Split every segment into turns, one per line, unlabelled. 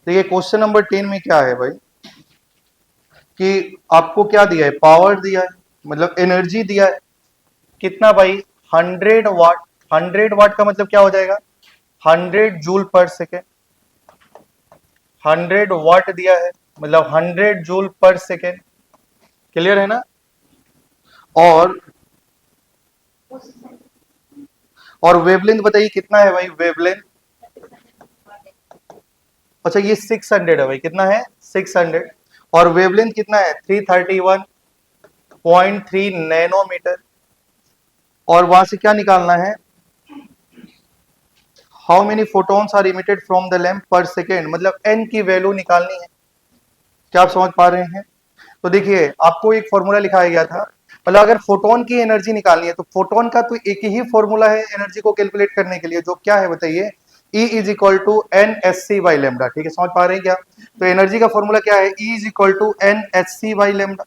देखिए question number 10 में क्या है भाई कि आपको क्या दिया है, पावर दिया है, मतलब एनर्जी दिया है कितना भाई, 100 वाट। 100 वाट का मतलब क्या हो जाएगा, 100 जूल पर सेकेंड। 100 वाट दिया है मतलब 100 जूल पर सेकेंड। क्लियर है ना। और वेवलेंथ बताइए कितना है भाई वेवलेंथ। अच्छा ये 600 है भाई, कितना है 600। और वेवलेंथ कितना है 331.3 नैनोमीटर। और वहां से क्या निकालना है, how many photons are emitted from the lamp per second, मतलब एन की वैल्यू निकालनी है। क्या आप समझ पा रहे हैं। तो देखिए आपको एक फॉर्मूला लिखाया गया था, मतलब अगर फोटोन की एनर्जी निकालनी है तो फोटोन का तो एक ही फॉर्मूला है एनर्जी को कैलकुलेट करने के लिए, जो क्या है बताइए, E is equal to n h c by lambda. ठीक है, समझ पा रहे हैं क्या। तो एनर्जी का फॉर्मूला क्या है, E is equal to n h c by lambda.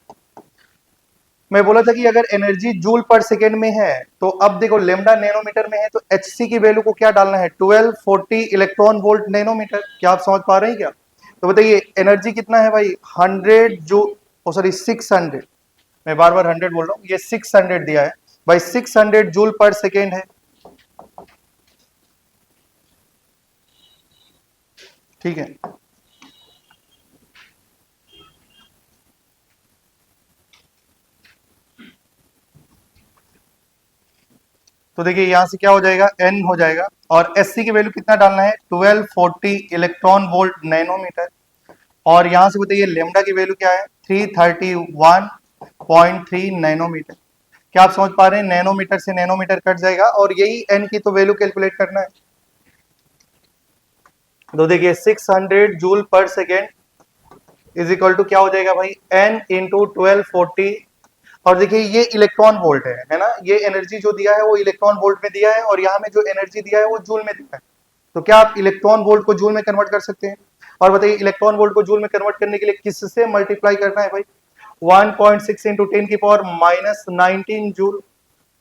मैं बोला था कि अगर एनर्जी जूल पर सेकेंड में है तो अब देखो लेमडा नैनोमीटर में है तो एच सी की वैल्यू को क्या डालना है, 1240 इलेक्ट्रॉन वोल्ट नैनोमीटर। क्या आप समझ पा रहे हैं क्या। तो बताइए एनर्जी कितना है भाई, 100 जो, ओ सॉरी 600, मैं बार बार 100 बोल रहा हूँ, ये 600 दिया है भाई, 600 जूल पर सेकेंड है। ठीक है, तो देखिए यहां से क्या हो जाएगा, एन हो जाएगा, और एस सी की वैल्यू कितना डालना है, 1240 इलेक्ट्रॉन वोल्ट नैनोमीटर। और यहां से बताइए लेमडा की वैल्यू क्या है, 331.3 नैनोमीटर। क्या आप समझ पा रहे हैं, नैनोमीटर से नैनोमीटर कट जाएगा और यही एन की तो वैल्यू कैलकुलेट करना है। तो देखिए 600 जूल पर सेकेंड इज इक्वल टू क्या हो जाएगा भाई, एन इंटू 1240। और देखिए ये इलेक्ट्रॉन वोल्ट है ना, ये एनर्जी जो दिया है वो इलेक्ट्रॉन वोल्ट में दिया है, और यहाँ में जो एनर्जी दिया है वो जूल में दिया है। तो क्या आप इलेक्ट्रॉन वोल्ट को जूल में कन्वर्ट कर सकते हैं। और बताइए इलेक्ट्रॉन वोल्ट को जूल में कन्वर्ट करने के लिए किससे मल्टीप्लाई करना है भाई, 1.6 इंटू 10 की पावर -19 जूल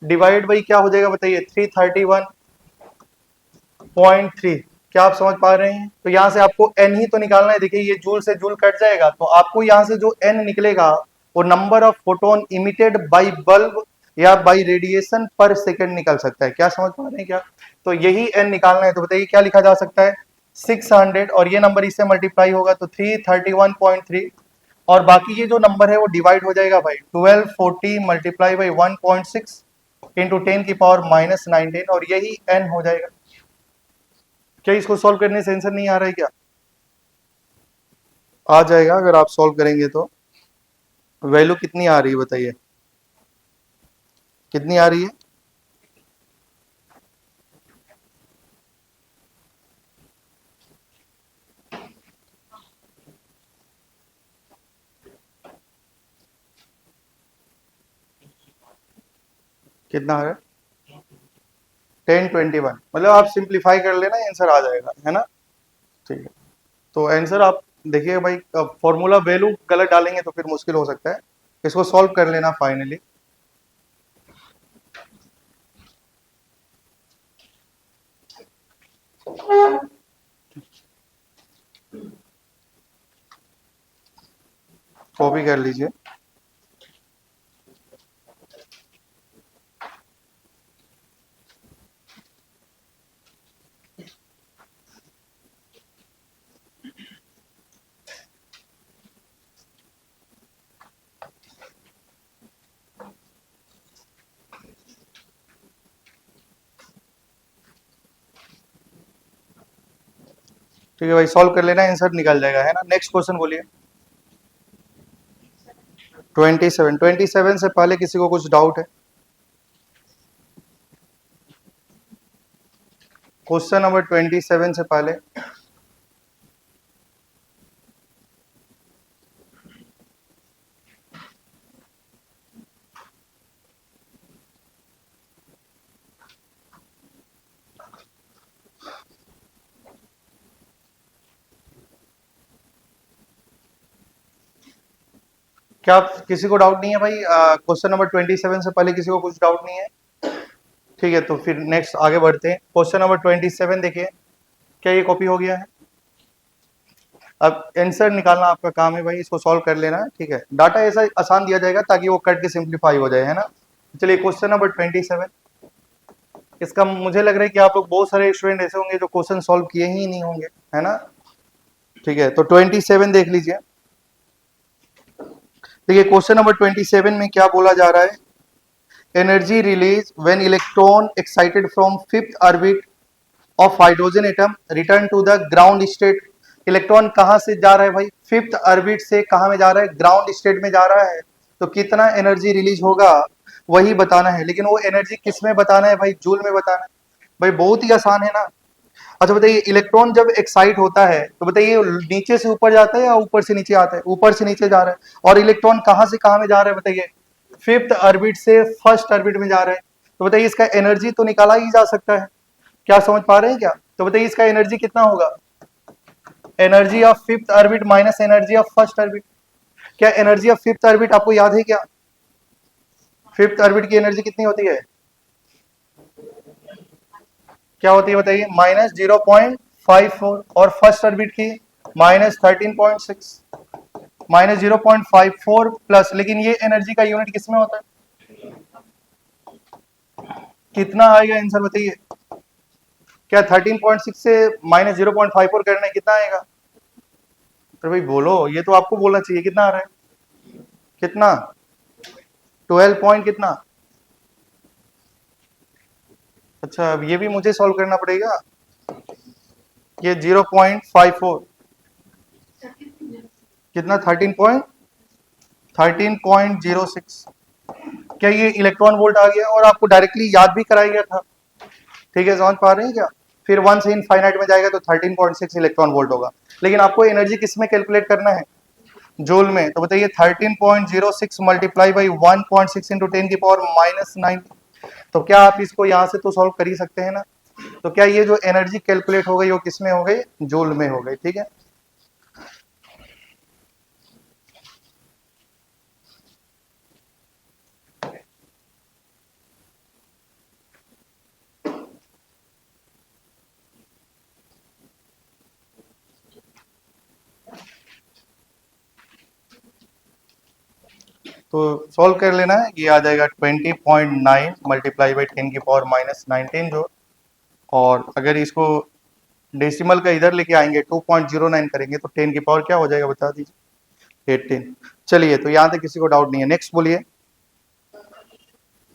डिवाइड बाई क्या हो जाएगा बताइए, 331.3। क्या आप समझ पा रहे हैं। तो यहां से आपको एन ही तो निकालना है। देखिए ये जूल से जूल कट जाएगा तो आपको यहां से जो एन निकलेगा वो number of photon emitted by bulb या बाय रेडिएशन पर सेकंड निकल सकता है। क्या समझ पा रहे हैं क्या। तो यही एन निकालना है। तो बताइए क्या लिखा जा सकता है, 600 और ये नंबर इससे मल्टीप्लाई होगा तो 331.3, और बाकी ये जो नंबर है वो डिवाइड हो जाएगा भाई 1240 मल्टीप्लाई बाई 1.6 इंटू 10 की पावर -19, और यही एन हो जाएगा। क्या इसको सॉल्व करने से आंसर नहीं आ रहा है क्या, आ जाएगा अगर आप सॉल्व करेंगे तो। वैल्यू कितनी आ रही है बताइए, कितनी आ रही है, कितना आ रहा है, 1021। मतलब आप सिंप्लीफाई कर लेना आंसर आ जाएगा, है ना। ठीक है, तो आंसर आप देखिए भाई, फॉर्मूला वैल्यू गलत डालेंगे तो फिर मुश्किल हो सकता है, इसको सॉल्व कर लेना फाइनली। कॉपी कर लीजिए। ठीक है भाई, सॉल्व कर लेना आंसर निकल जाएगा, है ना। नेक्स्ट क्वेश्चन बोलिए। 27 से पहले किसी को कुछ डाउट है, क्वेश्चन नंबर 27 से पहले। क्या आप किसी को डाउट नहीं है भाई, क्वेश्चन नंबर 27 से पहले किसी को कुछ डाउट नहीं है। ठीक है, तो फिर नेक्स्ट आगे बढ़ते हैं। क्वेश्चन नंबर 27 देखिए, क्या ये कॉपी हो गया है। अब आंसर निकालना आपका काम है भाई, इसको सॉल्व कर लेना, ठीक है। डाटा ऐसा आसान दिया जाएगा ताकि वो कट के सिंप्लीफाई हो जाए, है ना। चलिए क्वेश्चन नंबर 27, इसका मुझे लग रहा है कि आप लोग बहुत सारे स्टूडेंट ऐसे होंगे जो क्वेश्चन सॉल्व किए ही नहीं होंगे, है ना। ठीक है, तो 27 देख लीजिए। देखिए क्वेश्चन नंबर 27 में क्या बोला जा रहा है, energy release when electron excited from fifth orbit of hydrogen atom return to the ground state. Electron कहां से जा रहा है भाई, फिफ्थ ऑर्बिट से कहां में जा रहा है, ग्राउंड स्टेट में जा रहा है। तो कितना एनर्जी रिलीज होगा वही बताना है, लेकिन वो एनर्जी किस में बताना है भाई, जूल में बताना है। भाई बहुत ही आसान है ना। अच्छा बताइए, इलेक्ट्रॉन जब एक्साइट होता है तो बताइए नीचे से ऊपर जाता है या ऊपर से नीचे आता है, ऊपर से नीचे जा रहा है। और इलेक्ट्रॉन कहां से कहां में जा रहा है बताइए, फिफ्थ ऑर्बिट से फर्स्ट ऑर्बिट में जा रहा है। तो बताइए इसका एनर्जी तो निकाला ही जा सकता है, क्या समझ पा रहे हैं क्या। तो बताइए इसका एनर्जी कितना होगा, energy of fifth orbit minus energy of first orbit. क्या एनर्जी ऑफ फिफ्थ ऑर्बिट आपको याद है क्या, फिफ्थ ऑर्बिट की एनर्जी कितनी होती है, क्या होती है बताइए, -0.54, और फर्स्ट ऑर्बिट की -13.6, -0.54 प्लस, लेकिन ये एनर्जी का यूनिट किसमें होता है, कितना आएगा आंसर बताइए। क्या 13.6 से -0.54 करना है, कितना आएगा, तो भाई बोलो, ये तो आपको बोलना चाहिए, कितना आ रहा है, कितना 12 पॉइंट कितना। अच्छा अब ये भी मुझे सॉल्व करना पड़ेगा, ये 0.54 कितना 13.06। क्या ये इलेक्ट्रॉन वोल्ट आ गया, और आपको डायरेक्टली याद भी कराया गया था, ठीक है, समझ पा रहे हैं क्या। फिर 1 से इनफाइनाइट में जाएगा तो 13.6 इलेक्ट्रॉन वोल्ट होगा, लेकिन आपको एनर्जी किस में कैलकुलेट करना है, जूल में। तो बताइए 13.06 मल्टीप्लाई बाई 1.6 इंटू 10 की पावर -9। तो क्या आप इसको यहाँ से तो सॉल्व कर ही सकते हैं ना। तो क्या ये जो एनर्जी कैलकुलेट हो गई वो किस में हो गई, जूल में हो गई, ठीक है। तो सॉल्व कर लेना है, ये आ जाएगा 20.9 मल्टीप्लाई बाई 10 की पावर -19 जो, और अगर इसको डेसिमल का इधर लेके आएंगे 2.09 करेंगे तो 10 की पावर क्या हो जाएगा बता दीजिए, 18। चलिए तो यहाँ तक किसी को डाउट नहीं है, नेक्स्ट बोलिए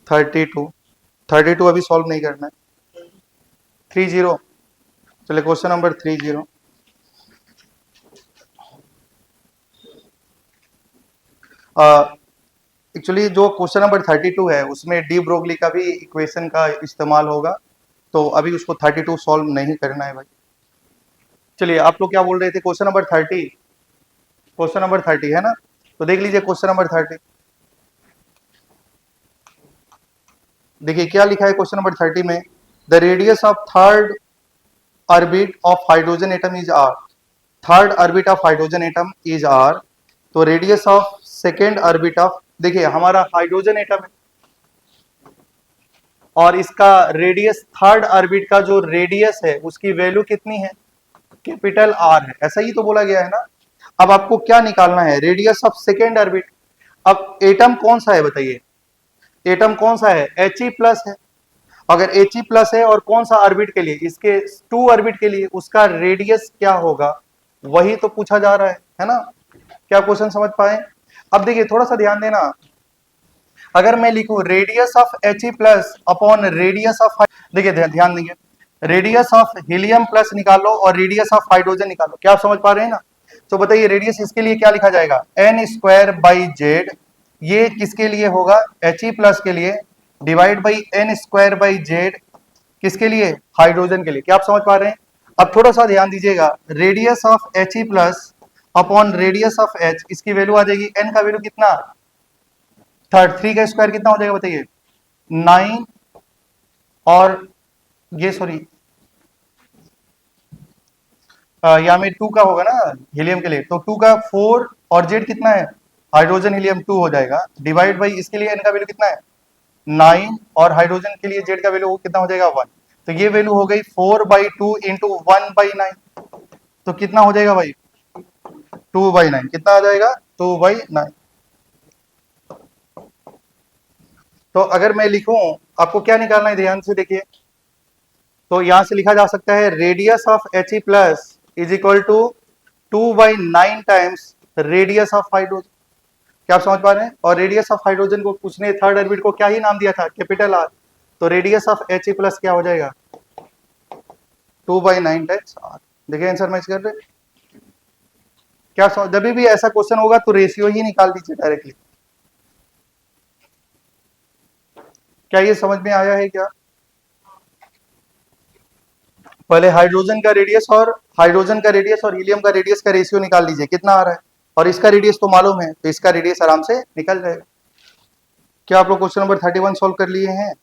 32 अभी सॉल्व नहीं करना है, 30। चलिए क्वेश्चन नंबर 30। एक्चुअली जो क्वेश्चन नंबर 32 है उसमें डी ब्रोगली का भी इक्वेशन का इस्तेमाल होगा, तो अभी उसको 32 सॉल्व नहीं करना है भाई। चलिए आप लोग क्या बोल रहे थे, क्वेश्चन नंबर 30, क्वेश्चन नंबर 30 है ना। तो देख लीजिए क्वेश्चन नंबर 30, देखिए क्या लिखा है क्वेश्चन नंबर 30 में, the radius of third orbit of hydrogen atom is R. Third orbit of hydrogen atom is R, तो radius of second orbit of, देखिए हमारा हाइड्रोजन एटम है और इसका रेडियस, थर्ड ऑर्बिट का जो रेडियस है उसकी वैल्यू कितनी है, कैपिटल आर है, ऐसा ही तो बोला गया है ना। अब आपको क्या निकालना है, रेडियस ऑफ सेकेंड ऑर्बिट। अब एटम कौन सा है बताइए, एटम कौन सा है, He+ है। अगर He+ है और कौन सा ऑर्बिट के लिए, इसके 2 ऑर्बिट के लिए उसका रेडियस क्या होगा, वही तो पूछा जा रहा है ना। क्या क्वेश्चन समझ पाए। अब देखिए थोड़ा सा ध्यान देना, अगर मैं लिखूं radius of He+ upon radius of, देखिए ध्यान देंगे, रेडियस ऑफ हीलियम प्लस निकालो और रेडियस ऑफ हाइड्रोजन निकालो, क्या आप समझ पा रहे हैं ना। तो बताइए रेडियस इसके लिए क्या लिखा जाएगा, n²/z, ये किसके लिए होगा, He+ के लिए, डिवाइड बाई n²/z किसके लिए, हाइड्रोजन के लिए, क्या आप समझ पा रहे हैं। अब थोड़ा सा ध्यान दीजिएगा, radius of He+ upon radius of h, इसकी वैल्यू आ जाएगी, n का वैल्यू कितना, 3 का स्क्वायर कितना हो जाएगा बताइए, 9, और ये सॉरी यहाँ में 2 का होगा ना हीलियम के लिए, तो 2 का 4, और जेड कितना है, हाइड्रोजन हीलियम 2 हो जाएगा, डिवाइड बाई इसके लिए n का वैल्यू कितना है 9, और हाइड्रोजन के लिए जेड का वैल्यू कितना हो जाएगा 1। तो ये वैल्यू हो गई 4/2 इंटू 1/9, तो कितना हो जाएगा भाई 2/9 कितना आ जाएगा? 2/9। तो अगर मैं लिखूं, आपको क्या निकालना है ध्यान से देखिए, तो यहां से लिखा जा सकता है radius of He plus is equal to 2/9 times radius of hydrogen. क्या आप समझ पा रहे हैं? और रेडियस ऑफ हाइड्रोजन को उसने थर्ड ऑर्बिट को क्या ही नाम दिया था? Capital R. तो रेडियस ऑफ He प्लस क्या हो जाएगा? 2/9 टाइम्स आर। देखिए आंसर मैच कर रहे। क्या जब भी ऐसा क्वेश्चन होगा तो रेशियो ही निकाल दीजिए डायरेक्टली। क्या ये समझ में आया है क्या? पहले हाइड्रोजन का रेडियस और हीलियम का रेडियस का रेशियो निकाल लीजिए कितना आ रहा है, और इसका रेडियस तो मालूम है तो इसका रेडियस आराम से निकल जाएगा। क्या आप लोग क्वेश्चन नंबर 31 सॉल्व कर लिए हैं?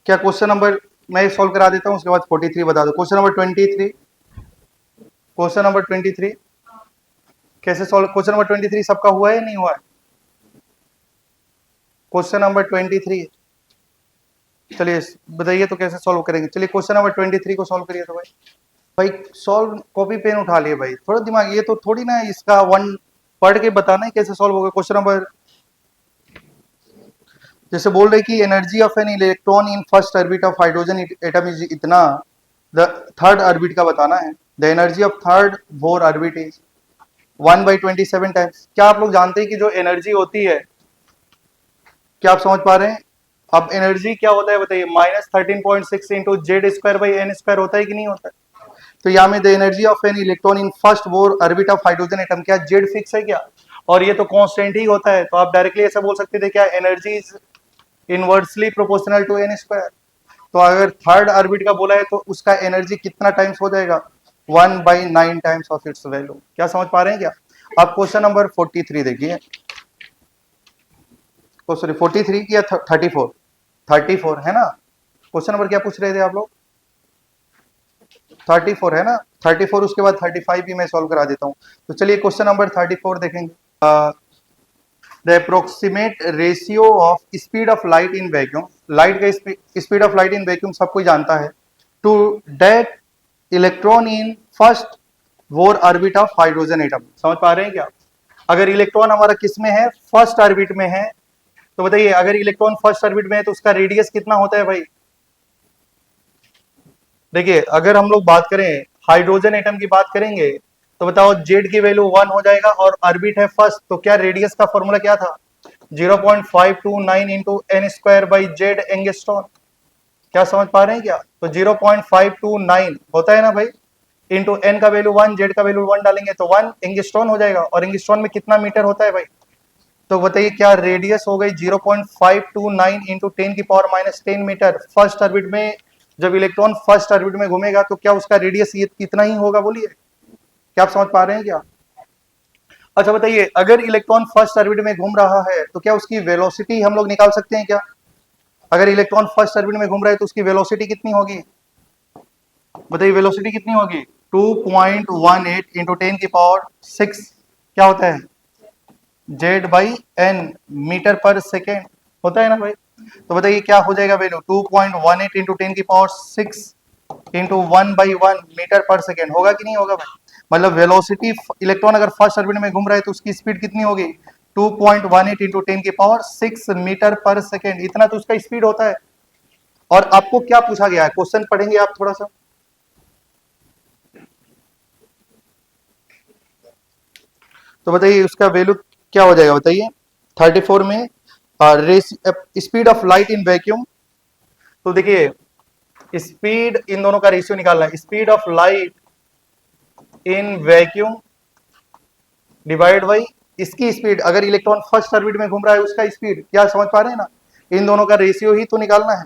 क्या क्वेश्चन नंबर मैं सॉल्व करा देता हूं, उसके बाद 43 बता दो। क्वेश्चन नंबर 23 कैसे सॉल्व? क्वेश्चन नंबर 23 सबका हुआ है नहीं हुआ है? क्वेश्चन नंबर 23 चलिए बताइए तो कैसे सॉल्व करेंगे। चलिए क्वेश्चन नंबर 23 को सॉल्व करिए। तो भाई सॉल्व कॉपी पेन उठा लिए भाई, थोड़ा दिमाग, ये तो थोड़ी ना इसका वन पढ़ के बताना है कैसे सॉल्व होगा। क्वेश्चन नंबर जैसे बोल रहे कि energy of an electron in first orbit of hydrogen atom is इतना, द थर्ड ऑर्बिट का बताना है। The energy of third Bohr orbit is 1/27 times. क्या आप लोग जानते हैं कि जो एनर्जी होती है, क्या आप समझ पा रहे हैं? अब एनर्जी क्या होता है बताइए? -13.6 इंटू Z²/n² होता है कि नहीं होता है? तो यहाँ में the energy of an electron in first Bohr orbit of hydrogen atom, क्या जेड फिक्स है क्या? और ये तो कांस्टेंट ही होता है, तो आप डायरेक्टली ऐसा बोल सकते थे क्या? Energy is inversely proportional to n²। तो अगर थर्ड ऑर्बिट का बोला है तो उसका एनर्जी कितना टाइम्स हो जाएगा? 1/9 टाइम्स ऑफ इट्स वैल्यू। क्या समझ पा रहे हैं क्या? आप क्वेश्चन नंबर 43 देखिए, सॉरी 43 या 34 है ना? क्वेश्चन नंबर क्या पूछ रहे थे आप लोग? 34 है ना? 34 उसके बाद 35 भी मैं सॉल्व करा देता हूँ। तो चलिए क्वेश्चन नंबर 34 देखेंगे। The approximate ratio of speed of light in vacuum, light का speed of light in vacuum सब कोई जानता है, to that electron in first Bohr orbit of hydrogen atom. समझ पा रहे हैं क्या? अगर इलेक्ट्रॉन हमारा किस में है? फर्स्ट ऑर्बिट में है। तो बताइए अगर इलेक्ट्रॉन फर्स्ट ऑर्बिट में है तो उसका रेडियस कितना होता है भाई? देखिए अगर हम लोग बात करें हाइड्रोजन एटम की बात करेंगे तो बताओ जेड की वैल्यू 1 हो जाएगा और ऑर्बिट है फर्स्ट, तो क्या रेडियस का फॉर्मूला क्या था? 0.529 इंटू n²/z एंगस्ट्रॉन। क्या समझ पा रहे हैं क्या? तो 0.529 होता है ना भाई, इंटू n का वैल्यू 1, z का वैल्यू 1 डालेंगे तो 1 एंगस्ट्रॉन हो जाएगा। और एंगस्ट्रॉन में कितना मीटर होता है भाई? तो बताइए क्या रेडियस हो गई 0.529 इंटू 10⁻⁻10 मीटर। फर्स्ट ऑर्बिट में जब इलेक्ट्रॉन फर्स्ट ऑर्बिट में घूमेगा तो क्या उसका रेडियस ये इतना ही होगा? बोलिए, क्या आप समझ पा रहे हैं क्या? अच्छा बताइए अगर इलेक्ट्रॉन फर्स्ट ऑर्बिट में घूम रहा है तो क्या उसकी वेलोसिटी हम लोग निकाल सकते हैं क्या? अगर इलेक्ट्रॉन फर्स्ट ऑर्बिट में घूम रहा है तो उसकी वेलोसिटी कितनी होगी? बताइए वेलोसिटी कितनी होगी? 2.18 इंटू 10⁻6 क्या होता है? Z/n मीटर पर सेकेंड होता है ना भाई। तो बताइए क्या हो जाएगा वैल्यू? 2.18 इंटू 10⁻6 इंटू 1/1 मीटर पर सेकेंड होगा कि नहीं होगा भाई? मतलब वेलोसिटी, इलेक्ट्रॉन अगर फर्स्ट ऑर्बिट में घूम रहा है तो उसकी स्पीड कितनी होगी? 2.18 इंटू 10⁻6 मीटर पर सेकेंड, इतना तो उसका स्पीड होता है। और आपको क्या पूछा गया है? क्वेश्चन पढ़ेंगे आप थोड़ा सा, तो बताइए उसका वैल्यू क्या हो जाएगा बताइए 34 में? Speed of light in vacuum, तो देखिए स्पीड, इन दोनों का रेशियो निकालना है। Speed of light in vacuum divide by इसकी स्पीड, अगर इलेक्ट्रॉन फर्स्ट ऑर्बिट में घूम रहा है उसका स्पीड। क्या समझ पा रहे हैं ना? इन दोनों का रेशियो ही तो निकालना है।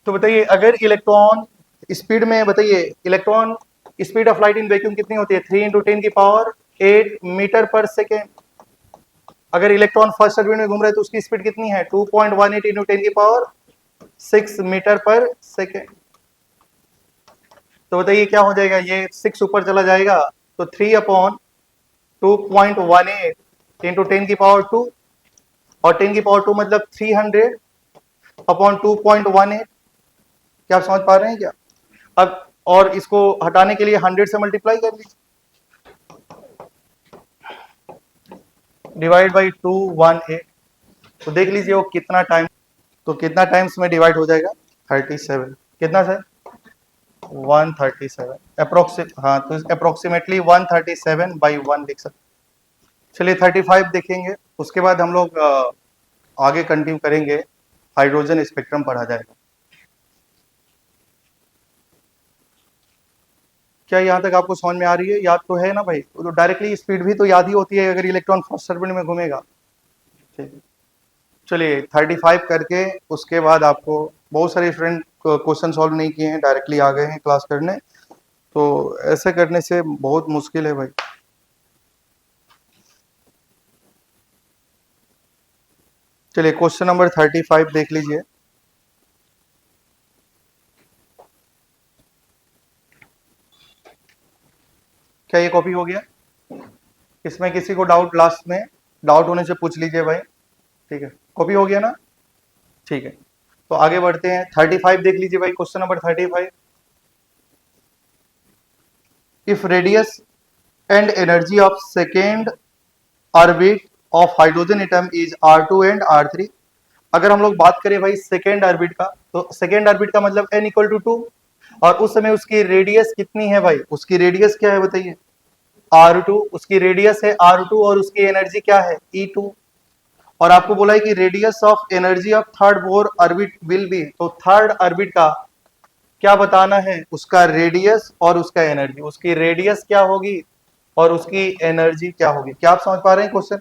तो बताइए अगर इलेक्ट्रॉन स्पीड में, बताइए electron speed of light in vacuum कितनी होती है? 3 इंटू 10⁸ मीटर पर सेकेंड। अगर इलेक्ट्रॉन फर्स्ट ऑर्बिट में घूम रहा है तो उसकी स्पीड कितनी है? 2.18 इंटू 10⁻6 मीटर पर सेकेंड। तो बताइए क्या हो जाएगा? ये 6 ऊपर चला जाएगा तो 3/2.18 इंटू 10⁻2, और 10⁻2 मतलब 300/2.18। क्या आप समझ पा रहे हैं क्या? अब और इसको हटाने के लिए 100 से मल्टीप्लाई कर लीजिए। डिवाइड बाई 218, तो देख लीजिए वो कितना टाइम, तो कितना टाइम्स में डिवाइड हो जाएगा 37, कितना सर 137 अप्रोक्सीमेट, हाँ तो अप्रोक्सीमेटली 137/1 लिख सकते। चलिए 35 देखेंगे, उसके बाद हम लोग आगे कंटिन्यू करेंगे, हाइड्रोजन स्पेक्ट्रम पढ़ा जाएगा। क्या यहाँ तक आपको समझ में आ रही है? याद तो है ना भाई? तो डायरेक्टली स्पीड भी तो याद ही होती है अगर इलेक्ट्रॉन फर्स्ट ऑर्बिट में घूमेगा। ठीक है, चलिए 35 करके उसके बाद आपको बहुत सारे स्टूडेंट क्वेश्चन सॉल्व नहीं किए हैं, डायरेक्टली आ गए हैं क्लास करने, तो ऐसे करने से बहुत मुश्किल है भाई। चलिए क्वेश्चन नंबर 35 देख लीजिए। क्या ये कॉपी हो गया? इसमें किसी को डाउट, लास्ट में डाउट होने से पूछ लीजिए भाई। ठीक है, कॉपी हो गया ना? ठीक है, तो आगे बढ़ते हैं। 35 देख लीजिए भाई, question number 35। If radius and energy of second orbit of hydrogen atom is R2 and R3। अगर हम लोग बात करें भाई सेकेंड ऑर्बिट का, तो सेकेंड ऑर्बिट का मतलब n इक्वल टू 2, और उस समय उसकी रेडियस कितनी है भाई? उसकी रेडियस क्या है बताइए? R2, उसकी रेडियस है R2 और उसकी एनर्जी क्या है? E2। और आपको बोला है कि radius of energy of third Bohr orbit will be, तो थर्ड ऑर्बिट का क्या बताना है? उसका रेडियस और उसका एनर्जी, उसकी रेडियस क्या होगी और उसकी एनर्जी क्या होगी। क्या आप समझ पा रहे हैं क्वेश्चन?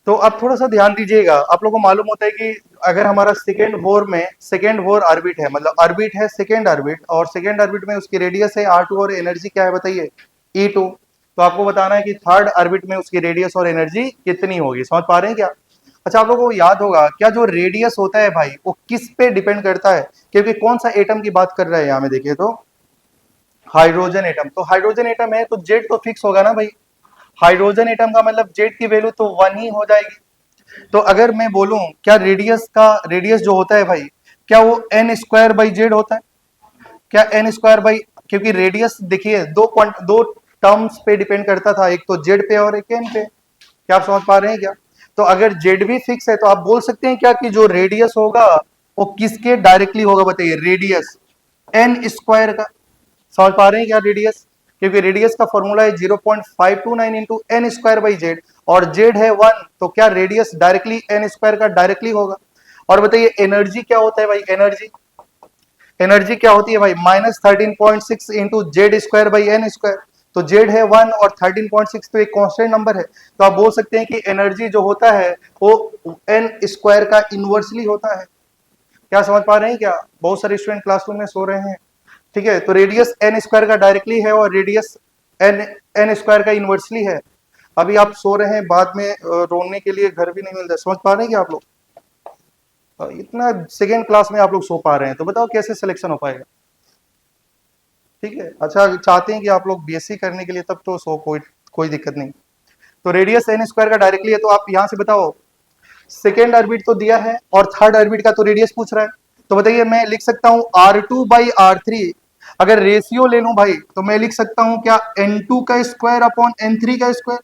तो आप थोड़ा सा ध्यान दीजिएगा, आप लोगों को मालूम होता है कि अगर हमारा सेकेंड बोर में, सेकेंड बोर ऑर्बिट है, मतलब ऑर्बिट है सेकेंड ऑर्बिट, और सेकेंड ऑर्बिट में उसकी रेडियस है R2 और एनर्जी क्या है बताइए? E2। तो आपको बताना है कि थर्ड ऑर्बिट में उसकी रेडियस और एनर्जी कितनी होगी। समझ पा रहे हैं क्या? अच्छा, आप लोगों को याद होगा क्या, जो रेडियस होता है भाई वो किस पे डिपेंड करता है? क्योंकि कौन सा एटम की बात कर रहा है यहाँ में, देखिए तो हाइड्रोजन एटम। तो हाइड्रोजन एटम है तो जेड तो फिक्स होगा ना भाई, हाइड्रोजन एटम का मतलब जेड की वैल्यू तो 1 ही हो जाएगी। तो अगर मैं बोलूं क्या रेडियस का, रेडियस जो होता है भाई, क्या वो एन स्क्वायर बाई जेड होता है? क्या एन स्क्वायर बाई, क्योंकि रेडियस देखिए दो टर्म्स पे डिपेंड करता था, एक तो जेड पे और एक एन पे। क्या आप समझ पा रहे हैं क्या? तो अगर जेड भी फिक्स है तो आप बोल सकते हैं क्या कि जो रेडियस होगा वो किसके डायरेक्टली होगा बताइए? रेडियस एन स्क्वायर का। समझ पा रहे हैं क्या रेडियस? क्योंकि रेडियस का फॉर्मूला है 0.529 into N square by z, और जेड है 1, तो क्या रेडियस डायरेक्टली एन स्क्वायर का डायरेक्टली होगा। और बताइए एनर्जी क्या होता है भाई? एनर्जी, एनर्जी क्या होती है भाई? -13.6 into z square by n square. तो जेड है 1 और 13.6 तो एक कांस्टेंट नंबर है, तो आप बोल सकते हैं कि एनर्जी जो होता है वो एन स्क्वायर का इनवर्सली होता है। क्या समझ पा रहे हैं क्या? बहुत सारे स्टूडेंट क्लासरूम में सो रहे हैं। ठीक है, तो रेडियस एन स्क्वायर का डायरेक्टली है और रेडियस एन एन स्क्वायर का इनवर्सली है। अभी आप सो रहे हैं, बाद में रोने के लिए घर भी नहीं मिलता। समझ पा रहे हैं क्या आप लोग? इतना सेकेंड क्लास में आप लोग सो पा रहे हैं, तो बताओ कैसे सिलेक्शन हो पाएगा? ठीक है, अच्छा चाहते हैं कि आप लोग बीएससी करने के लिए, तब तो सो, कोई कोई दिक्कत नहीं। तो रेडियस एन स्क्वायर का डायरेक्टली है, तो आप यहां से बताओ, सेकेंड ऑर्बिट तो दिया है और थर्ड ऑर्बिट का तो रेडियस पूछ रहा है, तो बताइए मैं लिख सकता हूं R2/R3। अगर रेशियो ले लूं भाई तो मैं लिख सकता हूं क्या? N2 का स्क्वायर अपॉन N3 का स्क्वायर।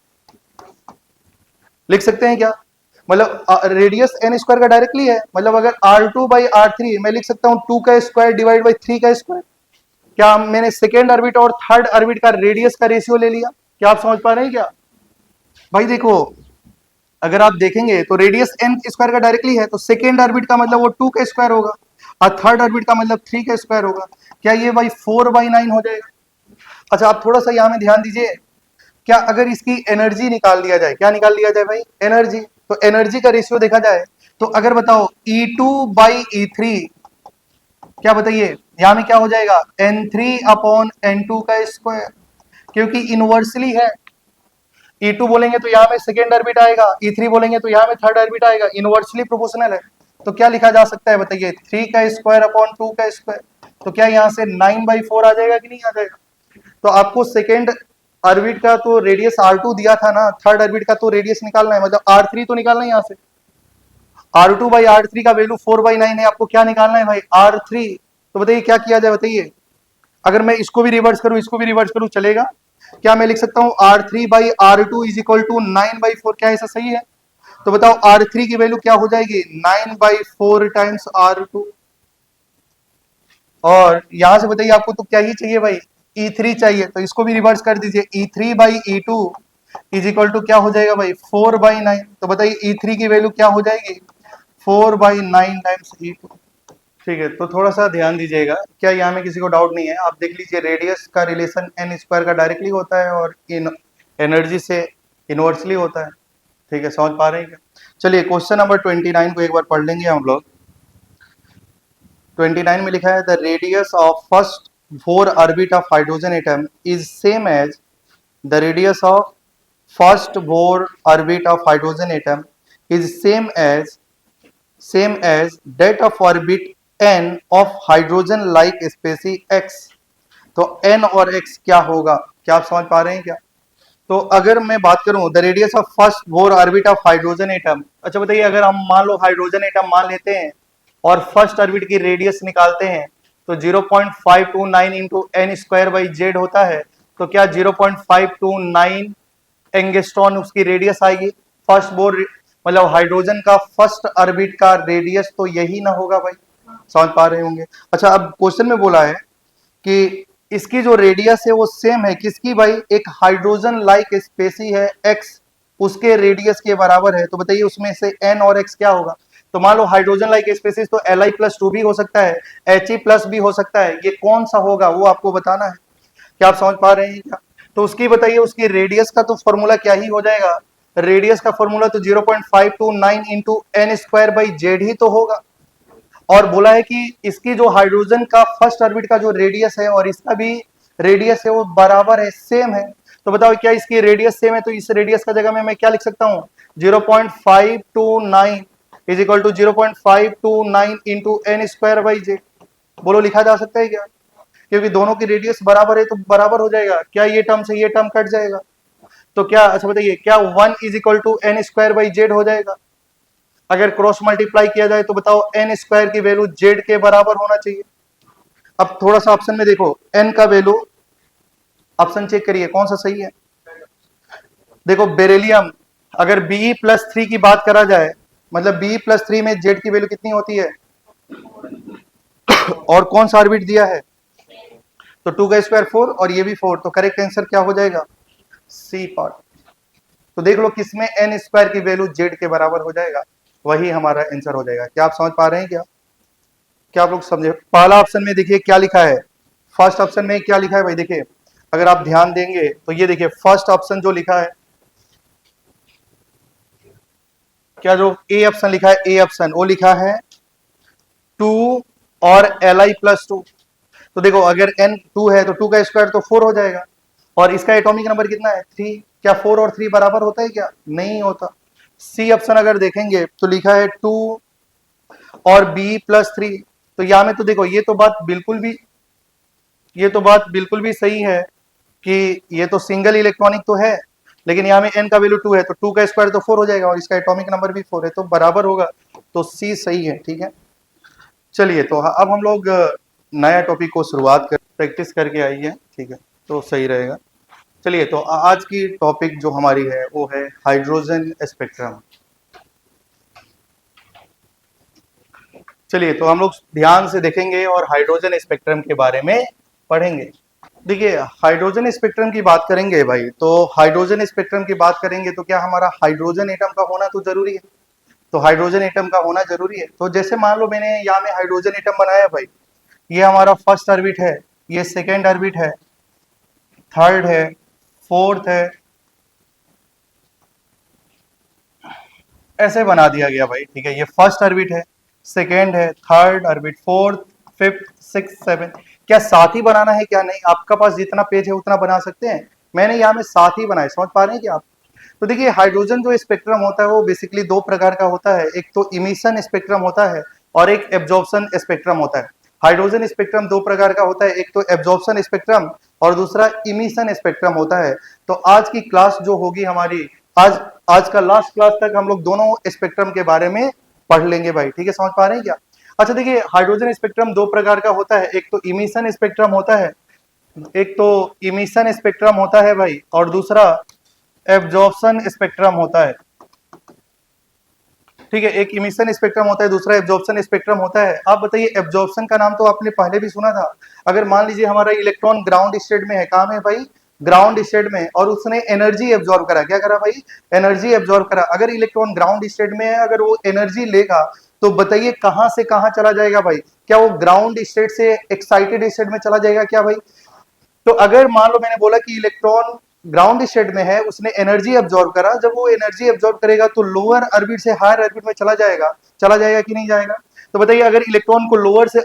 लिख सकते हैं क्या? मतलब रेडियस एन स्क्वायर का डायरेक्टली है, मतलब अगर R2/R3 मैं लिख सकता हूं 2 का स्क्वायर डिवाइड बाई 3 का स्क्वायर। क्या मैंने सेकेंड ऑर्बिट और थर्ड ऑर्बिट का रेडियस का रेशियो ले लिया? क्या आप समझ पा रहे हैं क्या? भाई देखो, अगर आप देखेंगे तो रेडियस एन स्क्वायर का डायरेक्टली है, तो सेकेंड ऑर्बिट का मतलब वो 2 का स्क्वायर होगा और थर्ड ऑर्बिट का मतलब 3 का स्क्वायर होगा। क्या ये भाई 4/9 हो जाएगा? अच्छा, आप थोड़ा सा यहाँ में ध्यान दीजिए, क्या अगर इसकी एनर्जी निकाल दिया जाए, क्या निकाल दिया जाए भाई? एनर्जी। तो एनर्जी का रेशियो देखा जाए तो अगर बताओ E2/E3, क्या बताइए यहाँ में क्या हो जाएगा? N3/N2 का स्क्वायर, क्योंकि इनवर्सली है। E2 बोलेंगे तो यहाँ में सेकेंड ऑर्बिट आएगा, E3 बोलेंगे तो यहाँ में थर्ड ऑर्बिट आएगा, इनवर्सली प्रोपोर्शनल है। तो क्या लिखा जा सकता है बताइए? 3 का स्क्वायर अपॉन 2 का स्क्वायर। तो क्या यहाँ से 9/4 आ जाएगा कि नहीं आ जाएगा? तो आपको सेकेंड ऑर्बिट का तो रेडियस R2 दिया था ना, थर्ड ऑर्बिट का तो रेडियस निकालना है, मतलब R3 तो निकालना है यहाँ से। R2/R3 का वैल्यू 4/9 है, आपको क्या निकालना है भाई? R3। तो बताइए क्या किया जाए बताइए? अगर मैं इसको भी रिवर्स करूं, इसको भी रिवर्स करूं, चलेगा? क्या मैं लिख सकता हूं R3/R2 इज इक्वल टू 9/4? क्या ऐसा सही है? तो बताओ R3 की वैल्यू क्या हो जाएगी? 9/4 टाइम्स R2। और यहां से बताइए आपको तो क्या ही चाहिए भाई? E3 चाहिए, तो इसको भी रिवर्स कर दीजिए। E3/E2 इज इक्वल टू क्या हो जाएगा भाई? 4/9। तो बताइए E3 की वैल्यू क्या हो जाएगी? 4/9 टाइम्स E2। ठीक है, तो थोड़ा सा ध्यान दीजिएगा। क्या यहाँ में किसी को डाउट नहीं है? आप देख लीजिए, रेडियस का रिलेशन एन स्क्वायर का डायरेक्टली होता है और इन एनर्जी से इनवर्सली होता है। ठीक है, समझ पा रहे हैं क्या? चलिए क्वेश्चन नंबर 29 को एक बार पढ़ लेंगे हम लोग। 29 में लिखा है the radius of first 4 orbit of hydrogen atom is same as the radius of first 4 orbit of hydrogen atom is same as that of orbit n of hydrogen like species x। तो n और x क्या होगा? क्या आप समझ पा रहे हैं क्या? तो अगर मैं बात करूं the radius of first 4 orbit of hydrogen atom, अच्छा बताइए, अगर हम मान लो हाइड्रोजन एटम मान लेते हैं और फर्स्ट ऑर्बिट की रेडियस निकालते हैं तो 0.529 into N square by z होता है। तो क्या 0.529 एंगस्ट्रॉन उसकी रेडियस आएगी? फर्स्ट बोर मतलब हाइड्रोजन का फर्स्ट ऑर्बिट का रेडियस तो यही ना होगा भाई, समझ पा रहे होंगे। अच्छा, अब क्वेश्चन में बोला है कि इसकी जो रेडियस है वो सेम है किसकी भाई? एक हाइड्रोजन लाइक स्पेसी है एक्स, उसके रेडियस के बराबर है। तो बताइए उसमें से एन और एक्स क्या होगा? तो मान लो हाइड्रोजन लाइक स्पेसीज तो Li+2 भी हो सकता है, He+ भी हो सकता है। ये कौन सा होगा वो आपको बताना है। क्या आप समझ पा रहे हैं क्या? तो उसकी बताइए, उसकी रेडियस का तो फॉर्मूला क्या ही हो जाएगा? रेडियस का फॉर्मूला तो 0.529 into N square by Z ही तो होगा। और बोला है कि इसकी जो हाइड्रोजन का फर्स्ट ऑर्बिट का जो रेडियस है और इसका भी रेडियस है वो बराबर है, सेम है। तो बताओ क्या इसकी रेडियस सेम है? तो इस रेडियस का जगह में मैं क्या लिख सकता हूँ? 0.529 is equal to 0.529 into N square by z. बोलो लिखा जा सकता है क्या? क्योंकि दोनों की रेडियस बराबर है तो बराबर हो जाएगा। क्या ये टर्म से ये टर्म कट जाएगा? तो क्या, अच्छा बताइए, क्या 1 is equal to n square by z हो जाएगा? अगर क्रॉस मल्टीप्लाई किया जाए तो बताओ एन स्क्वायर की वैल्यू जेड के बराबर होना चाहिए। अब थोड़ा सा ऑप्शन में देखो, एन का वैल्यू, ऑप्शन चेक करिए कौन सा सही है। देखो बेरिलियम, अगर Be+3 की बात करा जाए, मतलब Be+3 में जेड की वैल्यू कितनी होती है? और कौन सा ऑर्बिट दिया है? तो 2 का स्क्वायर 4 और ये भी 4। तो करेक्ट आंसर क्या हो जाएगा? C part. तो देख लो किसमें एन स्क्वायर की वैल्यू जेड के बराबर हो जाएगा, वही हमारा आंसर हो जाएगा। क्या आप समझ पा रहे हैं क्या? क्या आप लोग समझे? पहला ऑप्शन में देखिए क्या लिखा है, फर्स्ट ऑप्शन में क्या लिखा है भाई? देखिए अगर आप ध्यान देंगे तो ये देखिए फर्स्ट ऑप्शन जो लिखा है, क्या जो ए ऑप्शन लिखा है, ए ऑप्शन वो लिखा है 2 और Li+2। तो देखो अगर n 2 है तो 2 का स्क्वायर तो 4 हो जाएगा और इसका एटॉमिक नंबर कितना है? 3। क्या 4 और 3 बराबर होता है क्या? नहीं होता। सी ऑप्शन अगर देखेंगे तो लिखा है 2 और B+3। तो यहाँ में तो देखो ये तो बात बिल्कुल भी सही है कि ये तो सिंगल इलेक्ट्रॉनिक तो है, लेकिन यहाँ में n का वैल्यू 2 है तो 2 का स्क्वायर तो 4 हो जाएगा और इसका एटॉमिक नंबर भी 4 है, तो बराबर होगा। तो सी सही है। ठीक है, चलिए तो अब हम लोग नया टॉपिक को शुरुआत कर, प्रैक्टिस करके आइए। ठीक है, तो सही रहेगा। चलिए तो आज की टॉपिक जो हमारी है वो है हाइड्रोजन स्पेक्ट्रम। चलिए तो हम लोग ध्यान से देखेंगे और हाइड्रोजन स्पेक्ट्रम के बारे में पढ़ेंगे। देखिए हाइड्रोजन स्पेक्ट्रम की बात करेंगे भाई, तो हाइड्रोजन स्पेक्ट्रम की बात करेंगे तो क्या हमारा हाइड्रोजन एटम का होना तो जरूरी है? तो हाइड्रोजन एटम का होना जरूरी है। तो जैसे मान लो मैंने यहाँ में हाइड्रोजन एटम बनाया भाई, ये हमारा फर्स्ट ऑर्बिट है, ये सेकेंड ऑर्बिट है, थर्ड है, फोर्थ है, ऐसे बना दिया गया भाई। ठीक है, ये फर्स्ट ऑर्बिट है, सेकेंड है, third orbit, fourth, fifth, six, seven. क्या साथ ही बनाना है? क्या नहीं, आपका पास जितना पेज है उतना बना सकते हैं। मैंने यहाँ में साथ ही बनाए, समझ पा रहे हैं क्या आप? तो देखिए हाइड्रोजन जो स्पेक्ट्रम होता है वो बेसिकली दो प्रकार का होता है, एक तो इमिशन स्पेक्ट्रम होता है और एक एब्जॉर्प्शन स्पेक्ट्रम होता है। हाइड्रोजन स्पेक्ट्रम दो प्रकार का होता है, एक तो एब्जॉर्प्शन स्पेक्ट्रम और दूसरा इमिशन स्पेक्ट्रम होता है। तो आज की क्लास जो होगी हमारी, आज आज का लास्ट क्लास तक हम लोग दोनों स्पेक्ट्रम के बारे में पढ़ लेंगे भाई। ठीक है, समझ पा रहे हैं क्या? अच्छा देखिए हाइड्रोजन स्पेक्ट्रम दो प्रकार का होता है, एक तो इमिशन स्पेक्ट्रम होता है एक तो इमिशन स्पेक्ट्रम होता है भाई, और दूसरा एब्जॉर्प्शन स्पेक्ट्रम होता है। ठीक है, एक इमिशन स्पेक्ट्रम होता है, दूसरा एब्जॉर्प्शन स्पेक्ट्रम होता है। आप बताइए, एब्जॉर्प्शन का नाम तो आपने पहले भी सुना था। अगर मान लीजिए हमारा इलेक्ट्रॉन ग्राउंड स्टेट में है, कहाँ में भाई, ग्राउंड स्टेट में, और उसने एनर्जी एब्जॉर्ब करा, क्या करा भाई, एनर्जी एब्जॉर्ब करा। अगर इलेक्ट्रॉन ग्राउंड स्टेट में है, अगर वो एनर्जी लेगा तो बताइए कहां से कहां चला जाएगा भाई, क्या वो ग्राउंड स्टेट से एक्साइटेड स्टेट में चला जाएगा क्या भाई। तो अगर मान लो मैंने बोला कि इलेक्ट्रॉन ग्राउंड स्टेट में है, उसने एनर्जी एब्जॉर्ब करा, जब वो एनर्जी एब्जॉर्ब करेगा तो लोअर ऑर्बिट से हायर ऑर्बिट में चला जाएगा कि नहीं जाएगा। तो बताइए, अगर इलेक्ट्रॉन को लोअर से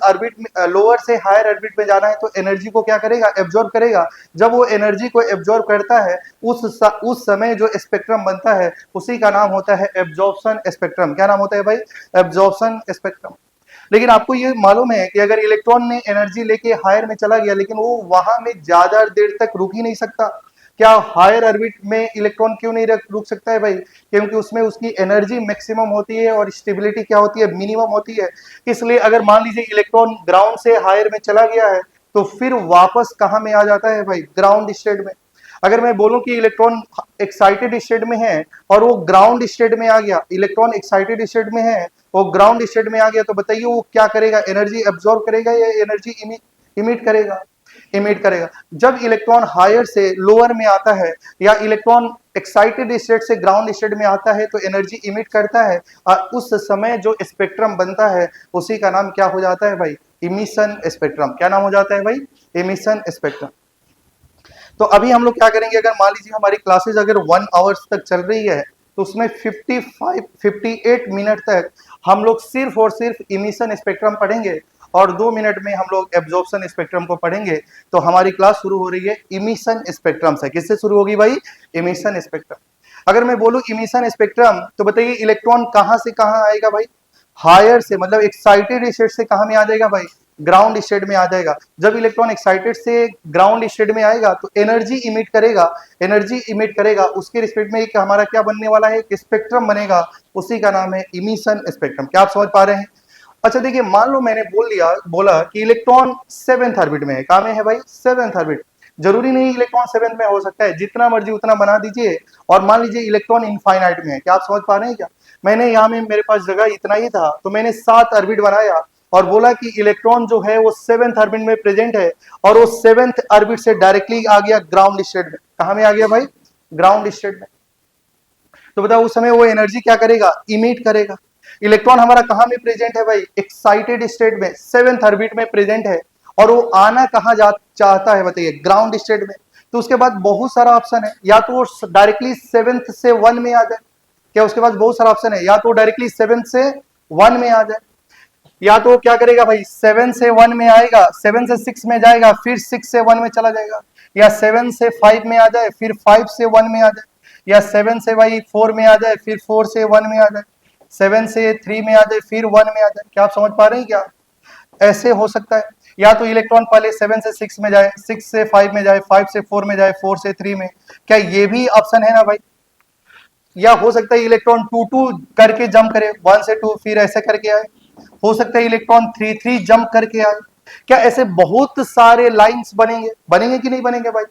हायर ऑर्बिट में जाना है तो एनर्जी को क्या करेगा, एब्जॉर्ब करेगा। जब वो एनर्जी को एब्जॉर्ब करता है, उस समय जो स्पेक्ट्रम बनता है उसी का नाम होता है एब्जॉर्प्शन स्पेक्ट्रम। क्या नाम होता है भाई, एब्जॉर्प्शन स्पेक्ट्रम। लेकिन आपको ये मालूम है कि अगर इलेक्ट्रॉन ने एनर्जी लेके हायर में चला गया, लेकिन वो वहां में ज्यादा देर तक रुक ही नहीं सकता। क्या हायर ऑर्बिट में इलेक्ट्रॉन क्यों नहीं रुक सकता है भाई, क्योंकि उसमें उसकी एनर्जी मैक्सिमम होती है और स्टेबिलिटी क्या होती है, मिनिमम होती है। इसलिए अगर मान लीजिए इलेक्ट्रॉन ग्राउंड से हायर में चला गया है तो फिर वापस कहां में आ जाता है भाई, ग्राउंड स्टेट में। अगर मैं बोलूं कि इलेक्ट्रॉन एक्साइटेड स्टेट में है और वो ग्राउंड स्टेट में आ गया, इलेक्ट्रॉन एक्साइटेड स्टेट में है, वो ग्राउंड स्टेट में आ गया, तो बताइए वो क्या करेगा, एनर्जी एब्जॉर्ब करेगा या एनर्जी इमिट करेगा, इमिट करेगा। जब इलेक्ट्रॉन हायर से लोअर में आता है या इलेक्ट्रॉन एक्साइटेड स्टेट से ग्राउंड स्टेट में आता है तो एनर्जी इमिट करता है, और उस समय जो स्पेक्ट्रम बनता है उसी का नाम क्या हो जाता है भाई, इमिशन स्पेक्ट्रम। क्या नाम हो जाता है भाई, इमिशन स्पेक्ट्रम। तो अभी हम लोग क्या करेंगे, अगर मान लीजिए हमारी क्लासेज अगर 1 आवर्स तक चल रही है तो उसमें 58 मिनट तक हम लोग सिर्फ और सिर्फ इमिशन स्पेक्ट्रम पढ़ेंगे, और 2 मिनट में हम लोग एब्जॉर्प्शन स्पेक्ट्रम को पढ़ेंगे। तो हमारी क्लास शुरू हो रही है इमिशन स्पेक्ट्रम से। किससे शुरू होगी भाई, इमिशन स्पेक्ट्रम। अगर मैं बोलूं इमिशन स्पेक्ट्रम, तो बताइए इलेक्ट्रॉन कहां से कहां आएगा भाई, हायर से, मतलब एक्साइटेड स्टेट से कहां में आ जाएगा भाई, ग्राउंड स्टेट में आ जाएगा। जब इलेक्ट्रॉन एक्साइटेड से ग्राउंड स्टेट में आएगा तो एनर्जी इमिट करेगा, उसके रिस्पेक्ट में एक हमारा क्या बनने वाला है, एक स्पेक्ट्रम बनेगा, उसी का नाम है इमिशन स्पेक्ट्रम। क्या आप समझ पा रहे हैं। अच्छा देखिए, मान लो मैंने बोला कि इलेक्ट्रॉन 7th ऑर्बिट में है। कहां में है भाई, 7th ऑर्बिट। जरूरी नहीं इलेक्ट्रॉन 7th में हो सकता है, जितना मर्जी उतना बना दीजिए। और मान लीजिए इलेक्ट्रॉन इनफाइनाइट में है। क्या आप समझ पा रहे हैं क्या, मैंने यहाँ में मेरे पास जगह इतना ही था तो मैंने 7 ऑर्बिट बनाया और बोला कि इलेक्ट्रॉन जो है वो 7th ऑर्बिट में प्रेजेंट है, और वो 7th ऑर्बिट से डायरेक्टली आ गया ग्राउंड स्टेट में। कहां में आ गया भाई, ग्राउंड स्टेट में। तो बताओ उस समय वो एनर्जी क्या करेगा, इमिट करेगा। इलेक्ट्रॉन हमारा कहां में प्रेजेंट है भाई, एक्साइटेड स्टेट में, 7th ऑर्बिट में प्रेजेंट है, और वो आना कहां चाहता है बताइए, ग्राउंड स्टेट में। तो उसके बाद बहुत सारा ऑप्शन है, या तो वो डायरेक्टली 7th से 1 में आ जाए। क्या उसके पास बहुत सारा ऑप्शन है, या तो डायरेक्टली 7th से 1 में आ जाए, या तो क्या करेगा भाई, 7 से 1 में आएगा, 7 से 6 में जाएगा, फिर 6 से 1 में चला जाएगा, या 7 से 5 में आ जाए, फिर 5 से 1 में आ जाए, या 7 से भाई 4 में आ जाए, फिर 4 से 1 में आ जाए, 7 से 3 में आ जाए, फिर 1 में आ जाए। क्या आप समझ पा रहे हैं क्या, ऐसे हो सकता है। या तो इलेक्ट्रॉन पहले 7 से 6 में जाए, 6 से 5 में जाए, 5 से 4 में जाए, 4 से 3 में। क्या ये भी ऑप्शन है ना भाई। या हो सकता है इलेक्ट्रॉन 2-2 करके जंप करे, 1 से 2 फिर ऐसे करके आए। हो सकता है इलेक्ट्रॉन 3-3 जंप करके आए। क्या ऐसे बहुत सारे लाइंस बनेंगे कि नहीं बनेंगे भाई।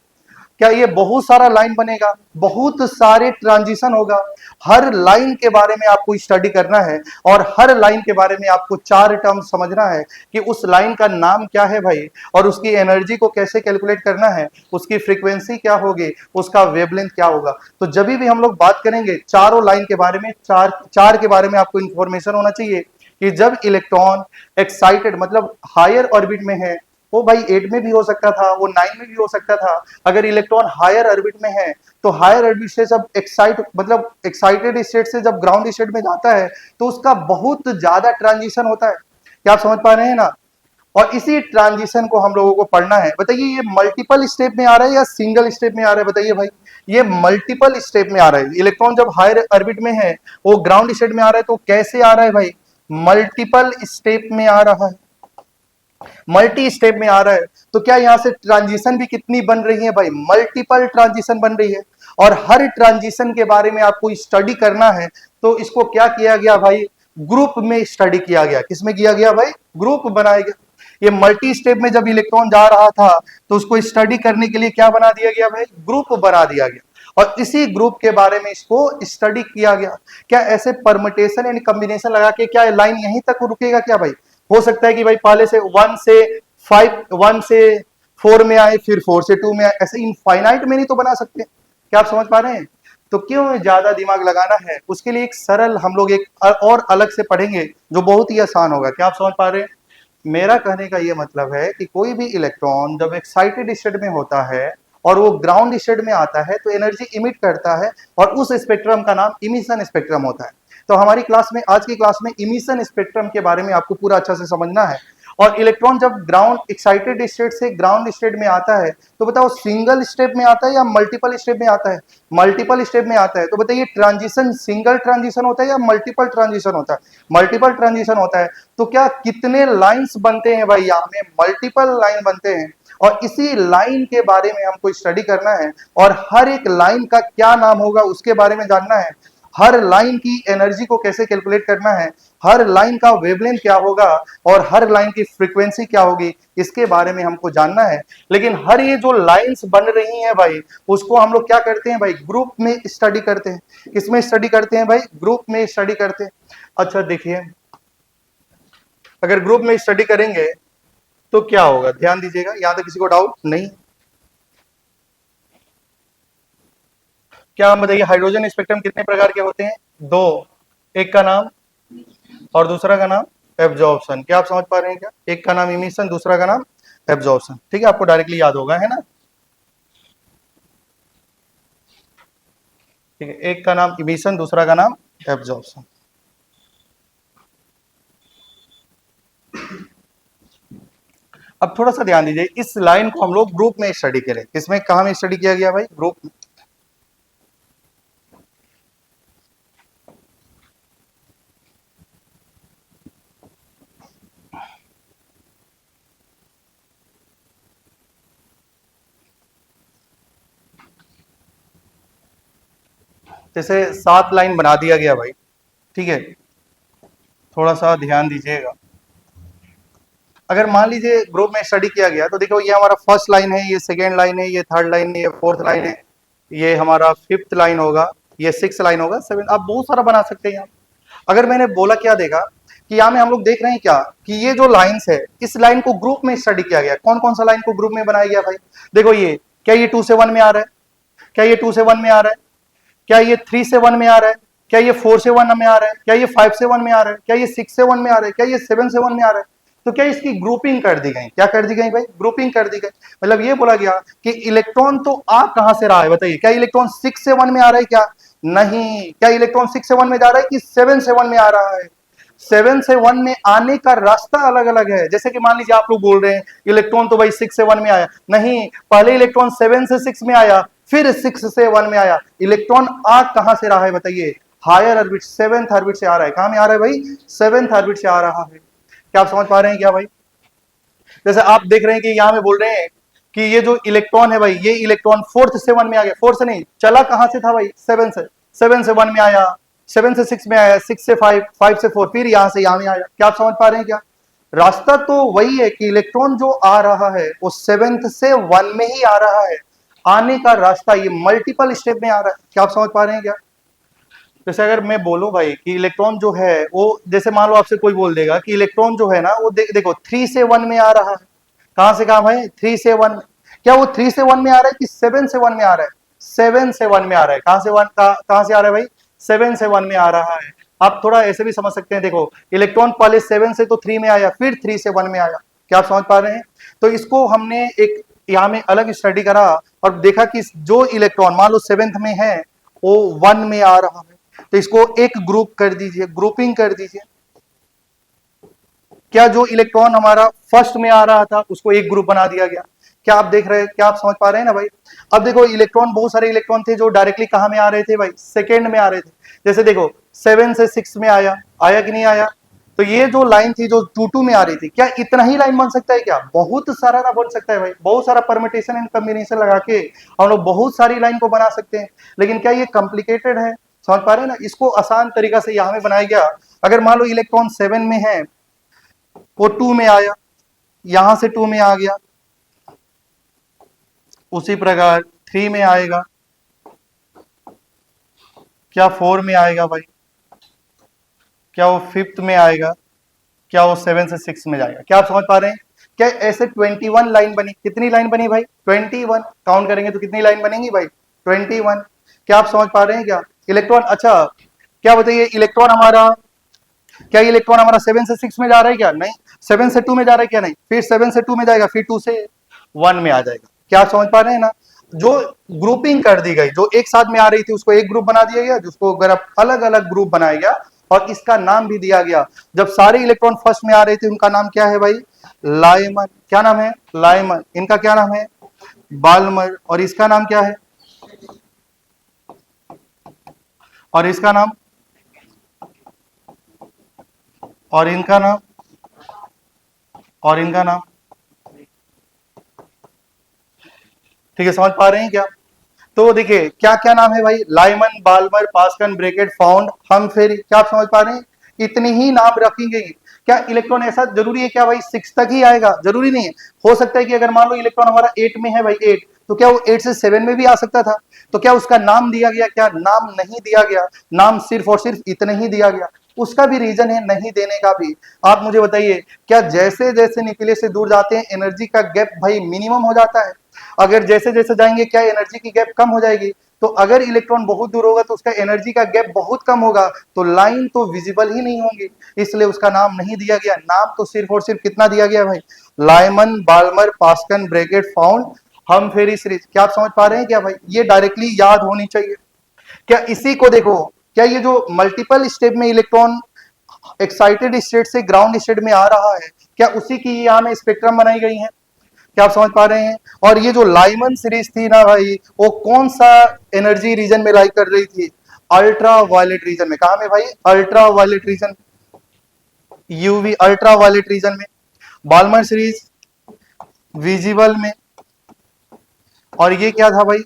क्या ये बहुत सारा लाइन बनेगा, बहुत सारे ट्रांजिशन होगा। हर लाइन के बारे में आपको स्टडी करना है, और हर लाइन के बारे में आपको 4 टर्म समझना है कि उस लाइन का नाम क्या है भाई, और उसकी एनर्जी को कैसे कैलकुलेट करना है, उसकी फ्रीक्वेंसी क्या होगी, उसका वेवलेंथ क्या होगा। तो जब भी हम लोग बात करेंगे चारों लाइन के बारे में, चार के बारे में आपको इंफॉर्मेशन होना चाहिए कि जब इलेक्ट्रॉन एक्साइटेड मतलब हायर ऑर्बिट में है, वो भाई 8 में भी हो सकता था, वो 9 में भी हो सकता था। अगर इलेक्ट्रॉन हायर ऑर्बिट में है तो हायर ऑर्बिट से जब एक्साइटेड स्टेट से जब ग्राउंड स्टेट में जाता है तो उसका बहुत ज्यादा ट्रांजिशन होता है। क्या आप समझ पा रहे हैं ना। और इसी ट्रांजिशन को हम लोगों को पढ़ना है। बताइए ये मल्टीपल स्टेप में आ रहा है या सिंगल स्टेप में आ रहा है, बताइए भाई। ये मल्टीपल स्टेप में आ रहा है। इलेक्ट्रॉन जब हायर ऑर्बिट में है, वो ग्राउंड स्टेट में आ रहा है, तो कैसे आ रहा है भाई, मल्टीपल स्टेप में आ रहा है, मल्टी स्टेप में आ रहा है। तो क्या यहां से ट्रांजिशन भी कितनी बन रही है भाई, मल्टीपल ट्रांजिशन बन रही है। और हर ट्रांजिशन के बारे में आपको स्टडी करना है, तो इसको क्या किया गया भाई, ग्रुप में स्टडी किया गया। किसमें किया गया भाई, ग्रुप बनाया गया। ये मल्टी स्टेप में जब इलेक्ट्रॉन जा रहा था तो उसको स्टडी करने के लिए क्या बना दिया गया भाई, ग्रुप बना दिया गया, और इसी ग्रुप के बारे में इसको स्टडी किया गया। क्या ऐसे परमुटेशन एंड कॉम्बिनेशन लगा के क्या लाइन यहीं तक रुकेगा क्या भाई? हो सकता है कि भाई पहले से 1 से 5, 1 से 4 में आए, फिर 4 से 2 में आए, ऐसे इनफाइनाइट में नहीं तो बना सकते। क्या आप समझ पा रहे हैं? तो क्यों ज्यादा दिमाग लगाना है? उसके लिए एक सरल हम लोग एक और अलग से पढ़ेंगे जो बहुत ही आसान होगा। क्या आप समझ पा रहे हैं? मेरा कहने का ये मतलब है कि कोई भी इलेक्ट्रॉन जब एक्साइटेड स्टेट में होता है और वो ग्राउंड स्टेट में आता है तो एनर्जी इमिट करता है, और उस स्पेक्ट्रम का नाम इमिशन स्पेक्ट्रम होता है। तो हमारी क्लास में, आज की क्लास में इमिशन स्पेक्ट्रम के बारे में आपको पूरा अच्छा से समझना है। और इलेक्ट्रॉन जब ग्राउंड एक्साइटेड स्टेट से ग्राउंड स्टेट में आता है तो बताओ सिंगल स्टेप में आता है या मल्टीपल स्टेप में आता है? मल्टीपल स्टेप में आता है। तो बताइए ट्रांजिशन सिंगल ट्रांजिशन होता है या मल्टीपल ट्रांजिशन होता है? मल्टीपल ट्रांजिशन होता है। तो क्या कितने लाइंस बनते हैं भाई? यहाँ में मल्टीपल लाइन बनते हैं, और इसी लाइन के बारे में हमको स्टडी करना है, और हर एक लाइन का क्या नाम होगा उसके बारे में जानना है। हर लाइन की एनर्जी को कैसे कैलकुलेट करना है, हर लाइन का वेवलेंथ क्या होगा, और हर लाइन की फ्रीक्वेंसी क्या होगी, इसके बारे में हमको जानना है। लेकिन हर ये जो लाइंस बन रही हैं भाई, उसको हम लोग क्या करते हैं भाई, ग्रुप में स्टडी करते हैं। किसमें स्टडी करते हैं भाई? ग्रुप में स्टडी करते हैं। अच्छा देखिए, अगर ग्रुप में स्टडी करेंगे तो क्या होगा, ध्यान दीजिएगा। यहां तक किसी को डाउट नहीं? क्या हम बताइए, हाइड्रोजन स्पेक्ट्रम कितने प्रकार के होते हैं? 2। एक का नाम और दूसरा का नाम एब्जॉर्प्शन। क्या आप समझ पा रहे हैं? क्या एक का नाम इमिशन, दूसरा का नाम एब्जॉर्प्शन। ठीक है, आपको डायरेक्टली याद होगा, है ना? ठीक है, एक का नाम इमिशन, दूसरा का नाम एब्जॉर्प्शन। अब थोड़ा सा ध्यान दीजिए, इस लाइन को हम लोग ग्रुप में स्टडी करें। किसमें, कहां में स्टडी किया गया भाई? ग्रुप में। जैसे 7 लाइन बना दिया गया भाई, ठीक है, थोड़ा सा ध्यान दीजिएगा। अगर मान लीजिए ग्रुप में स्टडी किया गया तो देखो, ये हमारा फर्स्ट लाइन है, ये सेकेंड लाइन है, ये थर्ड लाइन है, ये फोर्थ लाइन है, ये हमारा फिफ्थ लाइन होगा, ये सिक्स लाइन होगा, सेवन, आप बहुत सारा बना सकते हैं यहाँ। अगर मैंने बोला क्या देखा कि यहाँ में हम लोग देख रहे हैं क्या कि ये जो लाइंस है, इस लाइन को ग्रुप में स्टडी किया गया। कौन कौन सा लाइन को ग्रुप में बनाया गया भाई? देखो ये, क्या ये 2 से 1 में आ रहा है? क्या ये 2 से 1 में आ रहा है? क्या ये 3 से 1 में आ रहा है? क्या ये 4 से 1 में आ रहा है? क्या ये 5 से 1 में आ रहा है? क्या ये 6 से 1 में आ रहा है? क्या ये 7 से 1 में आ रहा है? तो क्या इसकी ग्रुपिंग कर दी गई? क्या कर दी गई भाई? ग्रुपिंग कर दी गई। मतलब ये बोला गया कि इलेक्ट्रॉन तो आ कहां से रहा है बताइए? क्या इलेक्ट्रॉन 6 से 1 में आ रहा है क्या? नहीं। क्या इलेक्ट्रॉन 6 से 1 में जा रहा है कि 7 से 1 में आ रहा है? 7 से 1 में आने का रास्ता अलग अलग है। जैसे कि मान लीजिए आप लोग बोल रहे हैं इलेक्ट्रॉन तो भाई 6 से 1 में आया, नहीं, पहले इलेक्ट्रॉन 7 से 6 में आया, फिर 6 से 1 में आया। इलेक्ट्रॉन आ कहां से रहा है बताइए? हायर ऑर्बिट, 7th ऑर्बिट से आ रहा है। कहां में आ रहा है भाई? 7th ऑर्बिट से आ रहा है। क्या आप समझ पा रहे हैं क्या भाई? जैसे आप देख रहे हैं कि यहां में बोल रहे हैं कि ये जो इलेक्ट्रॉन है भाई, ये इलेक्ट्रॉन 4th से 1 में आ गया। 4 से नहीं, चला कहां से था भाई? 7 से। 7 से 1 में आया, 7 से 6 में आया, 6 से 5, 5 से 4, फिर यहां से यहां में आया। क्या आप समझ पा रहे हैं क्या? रास्ता तो वही है कि इलेक्ट्रॉन जो आ रहा है वो 7th से 1 में ही आ रहा है। आने का रास्ता ये मल्टीपल स्टेप में आ रहा है। क्या आप समझ पा रहे हैं क्या? जैसे अगर मैं बोलूं भाई कि इलेक्ट्रॉन जो है वो, जैसे मान लो आपसे कोई बोल देगा कि इलेक्ट्रॉन जो है ना वो देखो 3 से 1 में आ रहा है। कहां से कहां भाई? 3 से 1 में। क्या वो 3 से 1 में आ रहा है कि 7 से 1 में आ रहा है? 7 से 1 में आ रहा है। कहां से 1, कहां से आ रहा है भाई? 7 से 1 में आ रहा है। आप थोड़ा ऐसे भी समझ सकते हैं, देखो इलेक्ट्रॉन पहले 7 से तो 3 में आया, फिर 3 से 1 में आया। क्या आप समझ पा रहे हैं? तो इसको हमने एक यहाँ में अलग स्टडी करा और देखा कि जो इलेक्ट्रॉन मान लो 7th में है वो 1 में आ रहा है, तो इसको एक ग्रुप कर दीजिए, ग्रुपिंग कर दीजिए। क्या जो इलेक्ट्रॉन हमारा फर्स्ट में आ रहा था उसको एक ग्रुप बना दिया गया? क्या आप देख रहे हैं? क्या आप समझ पा रहे हैं ना भाई? अब देखो इलेक्ट्रॉन, बहुत सारे इलेक्ट्रॉन थे जो डायरेक्टली कहां में आ रहे थे भाई? सेकेंड में आ रहे थे। जैसे देखो 7 से 6 में आया, आया कि नहीं आया? तो ये जो लाइन थी जो 2 में आ रही थी, क्या इतना ही लाइन बन सकता है क्या? बहुत सारा ना बन सकता है भाई। बहुत सारा परमिटेशन एंड कॉम्बिनेशन लगा के हम लोग बहुत सारी लाइन को बना सकते हैं। लेकिन क्या ये कॉम्प्लिकेटेड है? समझ पा रहे हैं ना? इसको आसान तरीका से यहां में बनाया गया। अगर मान लो इलेक्ट्रॉन 7 में है, वो 2 में आया, यहां से 2 में आ गया, उसी प्रकार 3 में आएगा, क्या 4 में आएगा भाई, क्या वो 5th में आएगा, क्या वो 7 से 6 में जाएगा। क्या आप समझ पा रहे हैं? क्या ऐसे 21 लाइन बनी? कितनी लाइन बनी भाई? 21। काउंट करेंगे तो कितनी लाइन बनेंगी भाई? 21। क्या आप समझ पा रहे हैं? क्या इलेक्ट्रॉन, अच्छा क्या बताइए, इलेक्ट्रॉन हमारा, क्या इलेक्ट्रॉन हमारा 7 से 6 में जा रहा है क्या? नहीं। 7 से 2 में जा रहा है क्या? नहीं। फिर 7 से 2 में जाएगा, फिर 2 से 1 में आ जाएगा। क्या आप समझ पा रहे हैं ना? जो ग्रुपिंग कर दी गई, जो एक साथ में आ रही थी उसको एक ग्रुप बना दिया गया, जिसको अगर आप अलग अलग ग्रुप बनाया गया और इसका नाम भी दिया गया। जब सारे इलेक्ट्रॉन फर्स्ट में आ रहे थे उनका नाम क्या है भाई? लाइमन। क्या नाम है? लाइमन। इनका क्या नाम है? बाल्मर। और इसका नाम क्या है? और इसका नाम, और इनका नाम, और इनका नाम, ठीक है, समझ पा रहे हैं क्या? तो देखिए क्या क्या नाम है भाई? Lyman, Balmer, Paschen, Brackett, Pfund, Humphreys. क्या आप समझ पा रहे हैं? इतनी ही नाम रखी गई। क्या इलेक्ट्रॉन ऐसा जरूरी है क्या भाई 6 तक ही आएगा? जरूरी नहीं है। हो सकता है कि अगर मान लो इलेक्ट्रॉन हमारा 8 में है भाई, 8, तो क्या वो 8 से 7 में भी आ सकता था? तो क्या उसका नाम दिया गया? क्या नाम नहीं दिया गया। नाम सिर्फ और सिर्फ इतने ही दिया गया। उसका भी रीजन है नहीं देने का भी। आप मुझे बताइए, क्या जैसे जैसे न्यूक्लियस से दूर जाते हैं एनर्जी का गैप भाई मिनिमम हो जाता है? अगर जैसे जैसे जाएंगे क्या एनर्जी की गैप कम हो जाएगी? तो अगर इलेक्ट्रॉन बहुत दूर होगा तो उसका एनर्जी का गैप बहुत कम होगा, तो लाइन तो विजिबल ही नहीं होंगी, इसलिए उसका नाम नहीं दिया गया। नाम तो सिर्फ और सिर्फ कितना दिया गया भाई? Lyman, Balmer, Paschen, Brackett, Pfund, Humphreys series. क्या आप समझ पा रहे हैं क्या भाई? ये डायरेक्टली याद होनी चाहिए। क्या इसी को देखो, क्या ये जो मल्टीपल स्टेप में इलेक्ट्रॉन एक्साइटेड स्टेट से ग्राउंड स्टेट में आ रहा है, क्या उसी की यहाँ में स्पेक्ट्रम बनाई गई है? क्या आप समझ पा रहे हैं? और ये जो लाइमन सीरीज थी ना भाई, वो कौन सा एनर्जी रीजन में लाई कर रही थी? अल्ट्रा वायलेट रीजन में। कहा में भाई? Ultraviolet region, UV ultraviolet region में। बाल्मर सीरीज विजिबल में। और ये क्या था भाई?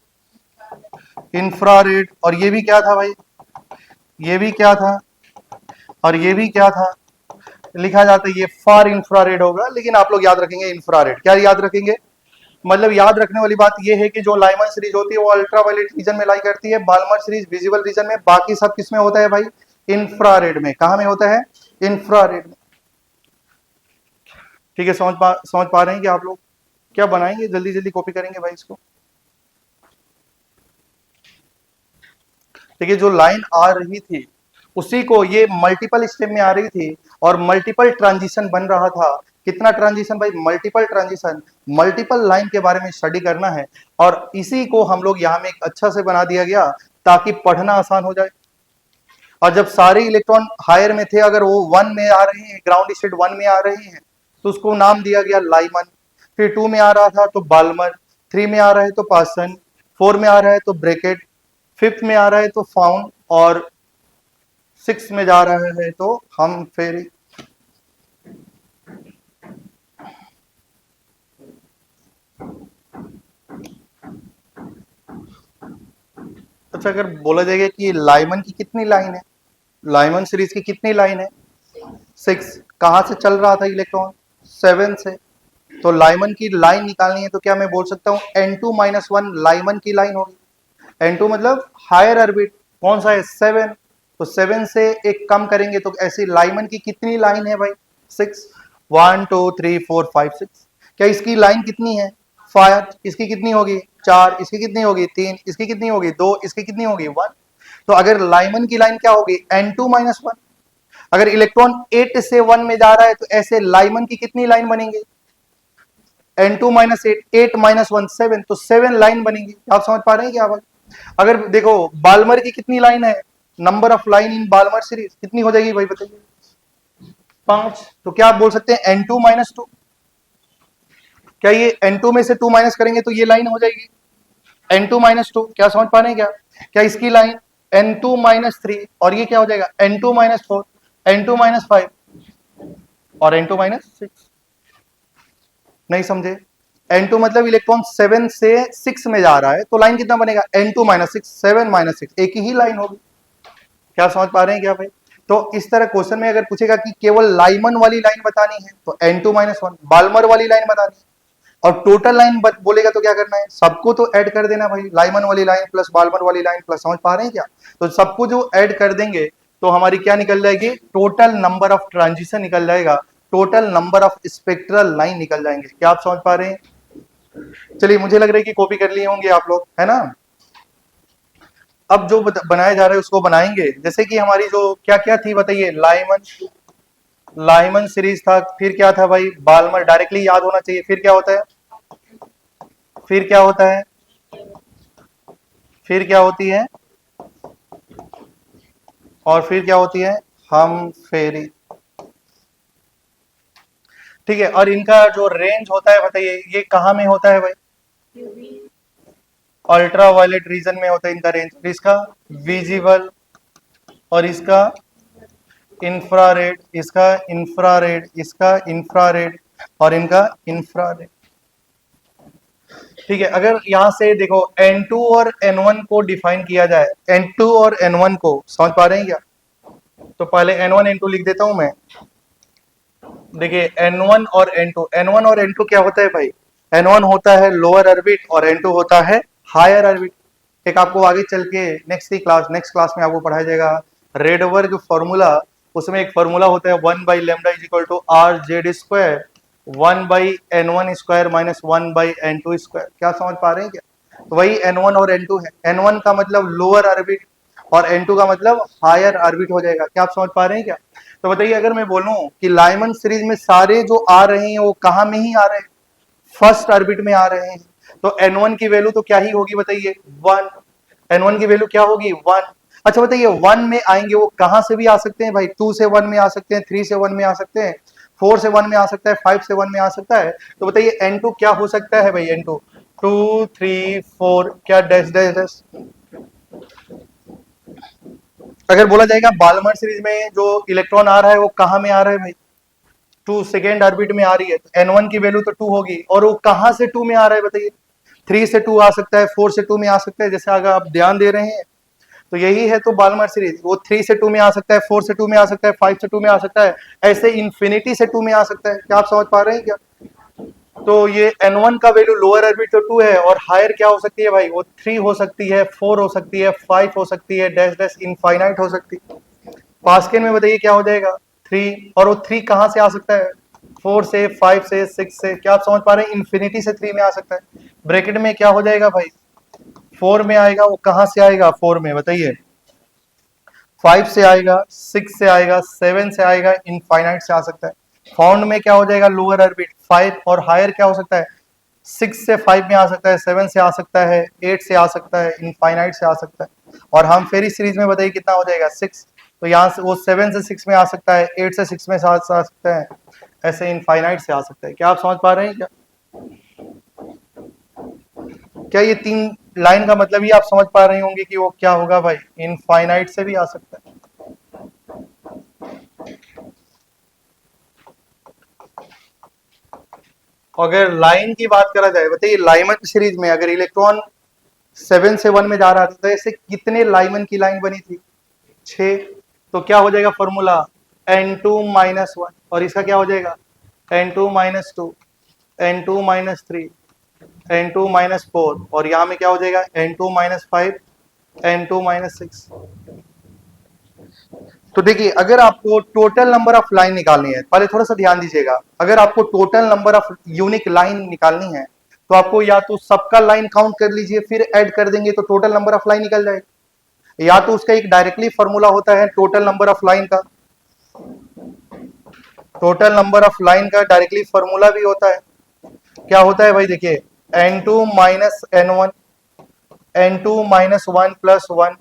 इंफ्रारेड। और ये भी क्या था भाई? ये भी क्या था? और ये भी क्या था? लिखा जाता है ये फार इंफ्रारेड होगा, लेकिन आप लोग याद रखेंगे इंफ्रारेड। क्या याद रखेंगे? मतलब याद रखने वाली बात यह है कि जो लाइमन सीरीज होती है वो अल्ट्रावायलेट रीजन में लाई करती है, बाल्मर सीरीज विजिबल रीजन में, बाकी सब किसमें होता है भाई? इंफ्रारेड में। कहा में होता है? इंफ्रारेड में। ठीक है, समझ पा रहे हैं कि आप लोग? क्या बनाएंगे? जल्दी जल्दी कॉपी करेंगे भाई इसको। देखिए जो लाइन आ रही थी उसी को ये मल्टीपल स्टेप में आ रही थी और मल्टीपल ट्रांजिशन बन रहा था। कितना ट्रांजिशन भाई? Multipole transition. मल्टीपल लाइन के बारे में स्टडी करना है और इसी को हम लोग यहाँ में एक अच्छा से बना दिया गया ताकि पढ़ना आसान हो जाए। और जब सारे इलेक्ट्रॉन हायर में थे, अगर वो 1 में आ रहे हैं, ग्राउंड स्टेट 1 में आ रहे हैं, तो उसको नाम दिया गया लाइमन। फिर 2 में आ रहा था तो बाल्मर, 3 में आ रहा है तो पासन, 4 में आ रहा है तो ब्रैकेट, 5th में आ रहा है तो फाउंड, और 6 में जा रहा है तो हम फेरी। अच्छा, अगर बोला जाएगा कि लाइमन की कितनी लाइन है, लाइमन सीरीज की कितनी लाइन है? 6। कहां से चल रहा था इलेक्ट्रॉन? 7 से। तो लाइमन की लाइन निकालनी है तो क्या मैं बोल सकता हूं N2-1 लाइमन की लाइन होगी। N2 मतलब हायर ऑर्बिट, कौन सा है? 7। तो 7 से एक कम करेंगे तो ऐसी लाइमन की कितनी लाइन है भाई? 6। 1 2 3 4 5 6। क्या इसकी लाइन कितनी है? 5। इसकी कितनी होगी? 4। इसकी कितनी होगी? 3। इसकी कितनी होगी? 2। इसकी कितनी होगी? 1। तो अगर लाइमन की लाइन क्या होगी? N2-1। अगर इलेक्ट्रॉन 8 से 1 में जा रहा है तो ऐसे लाइमन की कितनी लाइन बनेंगे? N2-8, 8-1 7, तो 7 लाइन बनेगी। आप समझ पा रहे हैं क्या? अगर देखो बाल्मर की कितनी लाइन है, number of line in Balmer series कितनी हो जाएगी भाई बताइए? 5। तो क्या आप बोल सकते हैं N2-2? क्या ये N2 में से 2 माइनस करेंगे तो ये लाइन हो जाएगी N2-2। क्या समझ पा रहे हैं क्या? क्या इसकी लाइन N2-3, और ये क्या हो जाएगा N2-4, N2-5 और N2-6। नहीं समझे? N2 मतलब इलेक्ट्रॉन 7 से 6 में जा रहा है तो लाइन कितना बनेगा? N2-6, 7-6, एक ही लाइन होगी। क्या समझ पा रहे हैं क्या भाई? तो इस तरह क्वेश्चन में अगर पूछेगा कि केवल लाइमन वाली लाइन बतानी है तो n2 माइनस वन, बाल्मर वाली लाइन बतानी है और टोटल लाइन बोलेगा तो क्या करना है, सबको तो ऐड कर देना भाई, लाइमन वाली लाइन प्लस बाल्मर वाली लाइन प्लस, समझ पा रहे हैं क्या? तो सबको जो ऐड कर देंगे तो हमारी क्या निकल जाएगी, टोटल नंबर ऑफ ट्रांजिशन निकल जाएगा, total number of spectral line निकल जाएंगे। क्या आप समझ पा रहे हैं? चलिए, मुझे लग रहा है कि कॉपी कर लिए होंगे आप लोग, है ना? अब जो बनाया जा रहा है उसको बनाएंगे। जैसे कि हमारी जो क्या क्या थी बताइए, लाइमन सीरीज था, फिर क्या था भाई, बाल्मर, डायरेक्टली याद होना चाहिए। फिर क्या होता है, फिर क्या होता है, फिर क्या होती है, और फिर क्या होती है, हम फेरी। ठीक है, और इनका जो रेंज होता है बताइए, ये कहाँ में होता है भाई, अल्ट्रा वायलेट रीजन में होता है इनका रेंज। इसका विजिबल और इसका इंफ्रारेड, इसका इंफ्रारेड, इसका इंफ्रारेड और इनका इंफ्रारेड। ठीक है, अगर यहां से देखो N2 और N1 को डिफाइन किया जाए, N2 और N1 को समझ पा रहे हैं क्या? तो पहले N1 N2 लिख देता हूं मैं। देखिए N1 और N2, N1 और N2 क्या होता है भाई, N1 होता है लोअर ऑर्बिट और N2 होता है हायर ऑर्बिट। एक आपको आगे चल के नेक्स्ट क्लास में आपको पढ़ाया जाएगा रेडबर्ग फॉर्मूला। उसमें एक फॉर्मूला होता है 1/λ=RZ², 1/N1² माइनस 1/N2²। क्या समझ पा रहे हैं क्या? तो वही N1 और N2 है, N1 का मतलब लोअर ऑर्बिट और N2 का मतलब हायर ऑर्बिट हो जाएगा। क्या आप समझ पा रहे हैं क्या? तो बताइए, अगर मैं बोलूं कि लाइमन सीरीज में सारे जो आ रहे हैं वो कहां में ही आ रहे हैं, फर्स्ट ऑर्बिट में आ रहे हैं, तो N1 की वैल्यू तो क्या ही होगी बताइए, 1। N1 की वैल्यू क्या होगी, 1। अच्छा बताइए, 1 में आएंगे वो कहां से भी आ सकते हैं भाई, 2 से 1 में आ सकते हैं, 3 से 1 में आ सकते हैं, 4 से 1 में आ सकता है, 5 से 1 में आ सकता है। तो बताइए N2 क्या हो सकता है भाई, N2 2 3 4 क्या डैश डैश डैश। अगर बोला जाएगा बाल्मर सीरीज में जो इलेक्ट्रॉन आ रहा है वो कहां में आ रहा है भाई, 2 सेकेंड ऑर्बिट में आ रही है, तो N1 की वैल्यू तो 2 होगी, और वो कहां से 2 में आ रहा है बताइए, 3 से 2 आ सकता है, 4 से 2 में आ सकता है। जैसे अगर आप ध्यान दे रहे हैं तो यही है, तो बाल्मर सीरीज वो 3 से 2 में आ सकता है, 4 से 2 में आ सकता है, 5 से 2 में आ सकता है, ऐसे इंफिनिटी से 2 में आ सकता है। क्या आप समझ पा रहे हैं क्या? तो ये N1 का वैल्यू लोअर ऑर्बिट तो 2 है, और हायर क्या हो सकती है भाई, वो 3 हो सकती है, 4 हो सकती है, 5 हो सकती है, डैश डैश इनफाइनाइट हो सकती है। पास्कल में बताइए क्या हो जाएगा, 3, और वो 3 कहां से आ सकता है, 4 से, 5 से, 6 से। क्या आप समझ पा रहे हैं, इन्फिनिटी से 3 में आ सकता है। ब्रैकेट में क्या हो जाएगा भाई, 4 में आएगा, वो कहां से आएगा 4 में बताइए, 5 से आएगा, 6 से आएगा, 7 से आएगा, इनफाइनाइट से आ सकता है। फाउंड में क्या हो जाएगा, लोअर ऑर्बिट 5, और हायर क्या हो सकता है, 6 से 5 में आ सकता है, 7 से आ सकता है, 8 से आ सकता है, इनफाइनाइट से आ सकता है। और हम फेरी सीरीज में बताइए कितना हो जाएगा, 6। तो यहाँ से वो 7 से 6 में आ सकता है, 8 से 6 में आ सकता है, ऐसे इनफाइनाइट से आ सकता है। क्या आप समझ पा रहे हैं क्या? क्या ये 3 लाइन का मतलब ही आप समझ पा रहे होंगे कि वो क्या होगा भाई, इनफाइनाइट से भी आ सकता है। अगर लाइन की बात करा जाए, बताइए लाइमन सीरीज में अगर इलेक्ट्रॉन 7 से 1 में जा रहा था तो ऐसे कितने लाइमन की लाइन बनी थी, 6। तो क्या हो जाएगा फॉर्मूला, N2 - 1, और इसका क्या हो जाएगा, N2 - 2, N2 - 3, N2 - 4, और यहां में क्या हो जाएगा, N2 - 5, N2 - 6। तो देखिए, अगर आपको टोटल नंबर ऑफ लाइन निकालनी है, पहले थोड़ा सा ध्यान दीजिएगा, अगर आपको total number of unique line निकालनी है तो आपको या तो सबका लाइन काउंट कर लीजिए, फिर ऐड कर देंगे तो टोटल नंबर ऑफ लाइन निकल जाएगा, या तो उसका एक डायरेक्टली फॉर्मूला होता है टोटल नंबर ऑफ लाइन का, टोटल नंबर ऑफ लाइन का डायरेक्टली फॉर्मूला भी होता है। क्या होता है भाई, देखिए N2 - N1, N2 - 1 + 1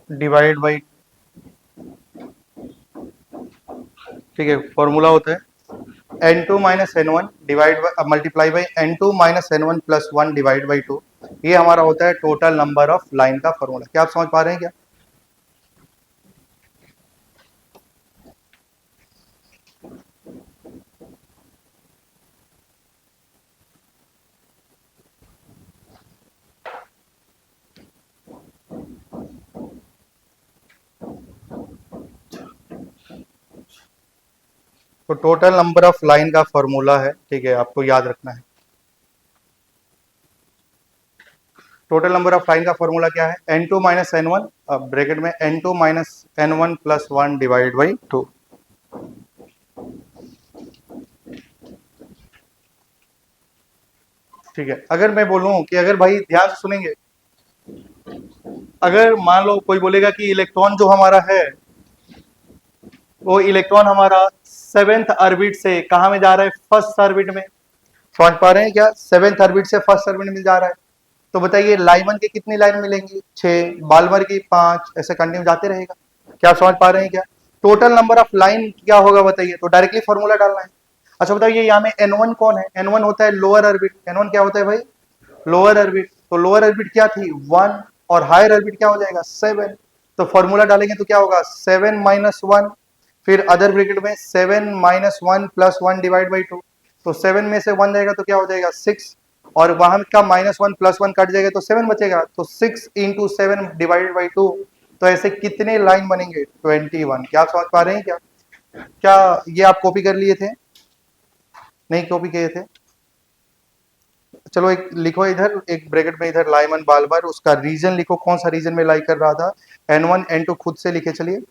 divide by, ठीक है, फॉर्मूला होता है N2 - N1 divide multiply by N2 - N1 + 1 divide by 2। ये हमारा होता है टोटल नंबर ऑफ लाइन का फॉर्मूला। क्या आप समझ पा रहे हैं क्या? तो टोटल नंबर ऑफ लाइन का फॉर्मूला है, ठीक है, आपको याद रखना है। टोटल नंबर ऑफ लाइन का फॉर्मूला क्या है? n2 माइनस n1, ब्रैकेट में n2 minus n1 plus 1 divide by 2। ठीक है, अगर मैं बोलूं कि अगर भाई ध्यान से सुनेंगे, अगर मान लो कोई बोलेगा कि इलेक्ट्रॉन जो हमारा है, वो इलेक्ट्रॉन हमारा 7th ऑर्बिट से कहां में जा रहा है? फर्स्ट ऑर्बिट में। समझ पा रहे हैं क्या? 7th ऑर्बिट से फर्स्ट ऑर्बिट में जा रहा है। तो बताइए लाइमन के कितनी लाइन मिलेंगी? 6, बाल्मर की 5, ऐसे कंटिन्यू जाते रहेगा। क्या आप समझ पा रहे हैं क्या? टोटल नंबर ऑफ लाइन क्या होगा बताइए? तो डायरेक्टली फॉर्मूला डालना है। अच्छा बताइए यहाँ में N1 कौन है? N1 होता है लोअर ऑर्बिट। N1 क्या होता है भाई? Lower orbit. तो लोअर ऑर्बिट क्या थी? 1, और हायर ऑर्बिट क्या हो जाएगा? 7। तो फॉर्मूला डालेंगे तो क्या होगा? 7 माइनस 1, फिर अदर ब्रैकेट में 7 माइनस 1 प्लस 1 डिवाइड बाई 2। तो 7 में से 1 जाएगा तो क्या हो जाएगा? 6, और वहां का माइनस 1 प्लस 1 कट जाएगा तो 7 बचेगा। तो 6 इंटू 7 डिवाइडेड बाई 2। तो ऐसे कितने लाइन बनेंगे? 21। क्या आप समझ पा रहे हैं क्या? क्या ये आप कॉपी कर लिए थे? नहीं कॉपी किए थे? चलो एक लिखो इधर, एक ब्रैकेट में इधर लाइमन बाल्मर, उसका रीजन लिखो, कौन सा रीजन में लाई कर रहा था। N1 N2 खुद से लिखे चलिए।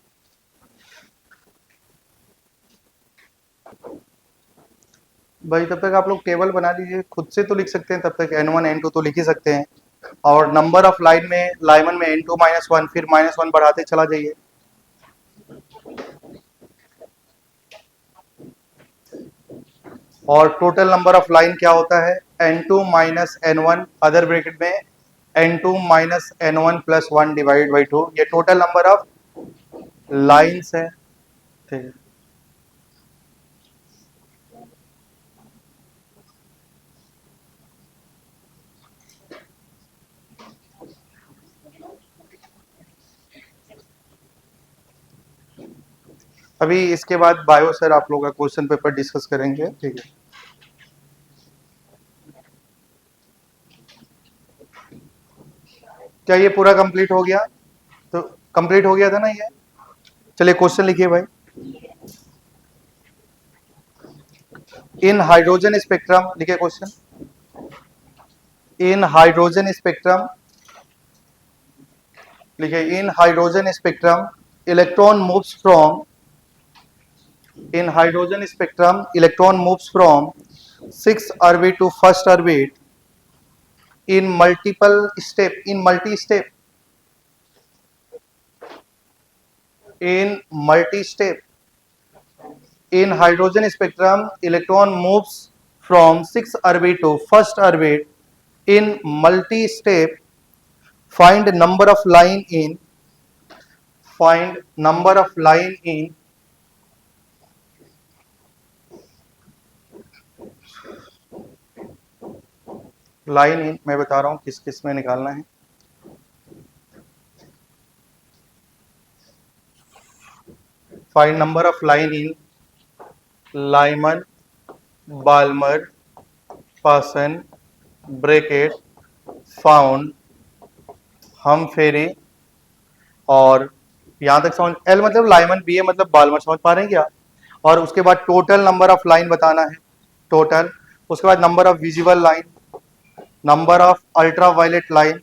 भाई तब तक आप लोग टेबल बना लीजिए, खुद से तो लिख सकते हैं, तब तक N1 N2 तो लिख ही सकते हैं। और नंबर ऑफ लाइन में लाइमन में N2 माइनस 1, फिर माइनस 1 बढ़ाते चला जाइए। और टोटल नंबर ऑफ लाइन क्या होता है? N2 minus N1, other bracket में N2 minus N1 plus 1 divide by 2। ये टोटल नंबर ऑफ लाइन्स है, ठीक है। अभी इसके बाद बायो सर आप लोग का क्वेश्चन पेपर डिस्कस करेंगे, ठीक है। क्या ये पूरा कंप्लीट हो गया? तो कंप्लीट हो गया था ना ये? चलिए क्वेश्चन लिखिए भाई। इन हाइड्रोजन स्पेक्ट्रम, लिखिए क्वेश्चन। इन हाइड्रोजन स्पेक्ट्रम, लिखिए in hydrogen spectrum electron moves from, in hydrogen spectrum electron moves from 6th orbit to first orbit in multiple step, in multi-step, in multi-step. In hydrogen spectrum electron moves from 6th orbit to first orbit in multi-step. Find number of line in, find number of line in line in, मैं बता रहा हूं किस किस में निकालना है। Find number of line in Lyman Balmer Paschen Brackett Pfund Humphreys, और यहां तक समझ, एल मतलब लाइमन, बी ए मतलब बाल्मर, समझ पा रहे हैं क्या? और उसके बाद टोटल नंबर ऑफ लाइन बताना है, टोटल। उसके बाद number of visible line, number of ultraviolet line,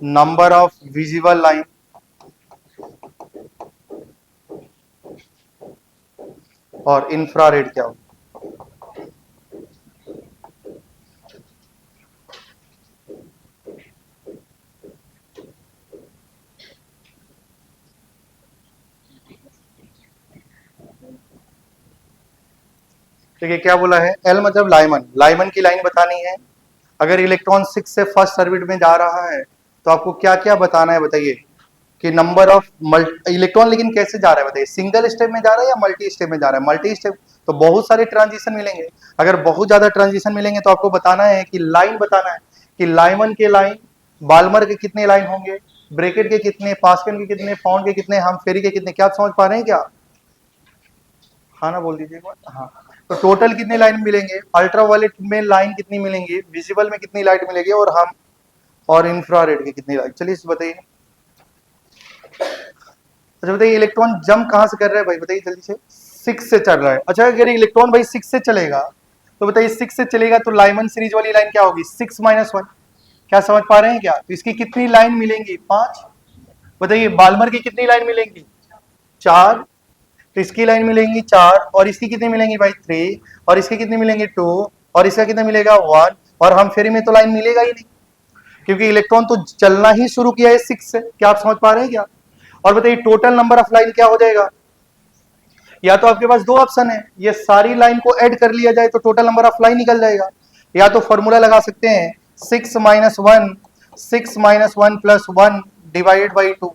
number of visible line, और इंफ्रारेड क्या हो। ठीक है, क्या बोला है? एल मतलब लाइमन, लाइमन की लाइन बतानी है। अगर इलेक्ट्रॉन 6 से फर्स्ट ऑर्बिट में जा रहा है तो आपको क्या क्या बताना है बताइए? कि नंबर ऑफ इलेक्ट्रॉन, लेकिन कैसे जा रहा है बताइए? सिंगल स्टेप में जा रहा है या मल्टी स्टेप में जा रहा है? मल्टी स्टेप, तो बहुत सारे ट्रांजिशन मिलेंगे। अगर बहुत ज्यादा ट्रांजिशन मिलेंगे तो आपको बताना है कि लाइन बताना है कि लाइमन के लाइन, बाल्मर के कितने लाइन होंगे, ब्रैकेट के कितने, पास्कल के कितने, फाउंड के कितने, हमफेरी के कितने। क्या आप समझ पा रहे हैं क्या? हाँ ना, बोल दीजिए एक बार। हाँ, तो टोटल कितने लाइन मिलेंगे? अल्ट्रावायलेट में लाइन कितनी मिलेंगी, विजिबल में कितनी लाइट मिलेगी, और हम और इंफ्रारेड की कितनी लाइट। चलिए बताइए। अच्छा बताइए, इलेक्ट्रॉन जंप कहां से कर रहा है भाई, बताइए जल्दी से। 6 से चल रहा है। अच्छा, अगर इलेक्ट्रॉन भाई 6 से चलेगा तो बताइए 6 से चलेगा तो लाइमन सीरीज वाली लाइन क्या होगी, 6 माइनस 1। क्या समझ पा रहे हैं क्या? तो इसकी कितनी लाइन मिलेंगी, 5। बताइए बाल्मर की कितनी लाइन मिलेंगी, 4। तो इसकी लाइन मिलेंगी 4 और इसकी कितनी मिलेंगी भाई, 3 और इसकी कितनी मिलेंगी, 2 और इसका कितना मिलेगा, 1। और हम फेरी में तो लाइन मिलेगा ही नहीं क्योंकि इलेक्ट्रॉन तो चलना ही शुरू किया है 6 से। क्या आप समझ पा रहे हैं क्या? और बताइए टोटल नंबर ऑफ लाइन क्या हो जाएगा? या तो आपके पास दो ऑप्शन है, ये सारी लाइन को ऐड कर लिया जाए तो टोटल नंबर ऑफ लाइन निकल जाएगा, या तो फॉर्मूला लगा सकते हैं 6 minus 1, 6 minus 1 plus 1 divided by 2,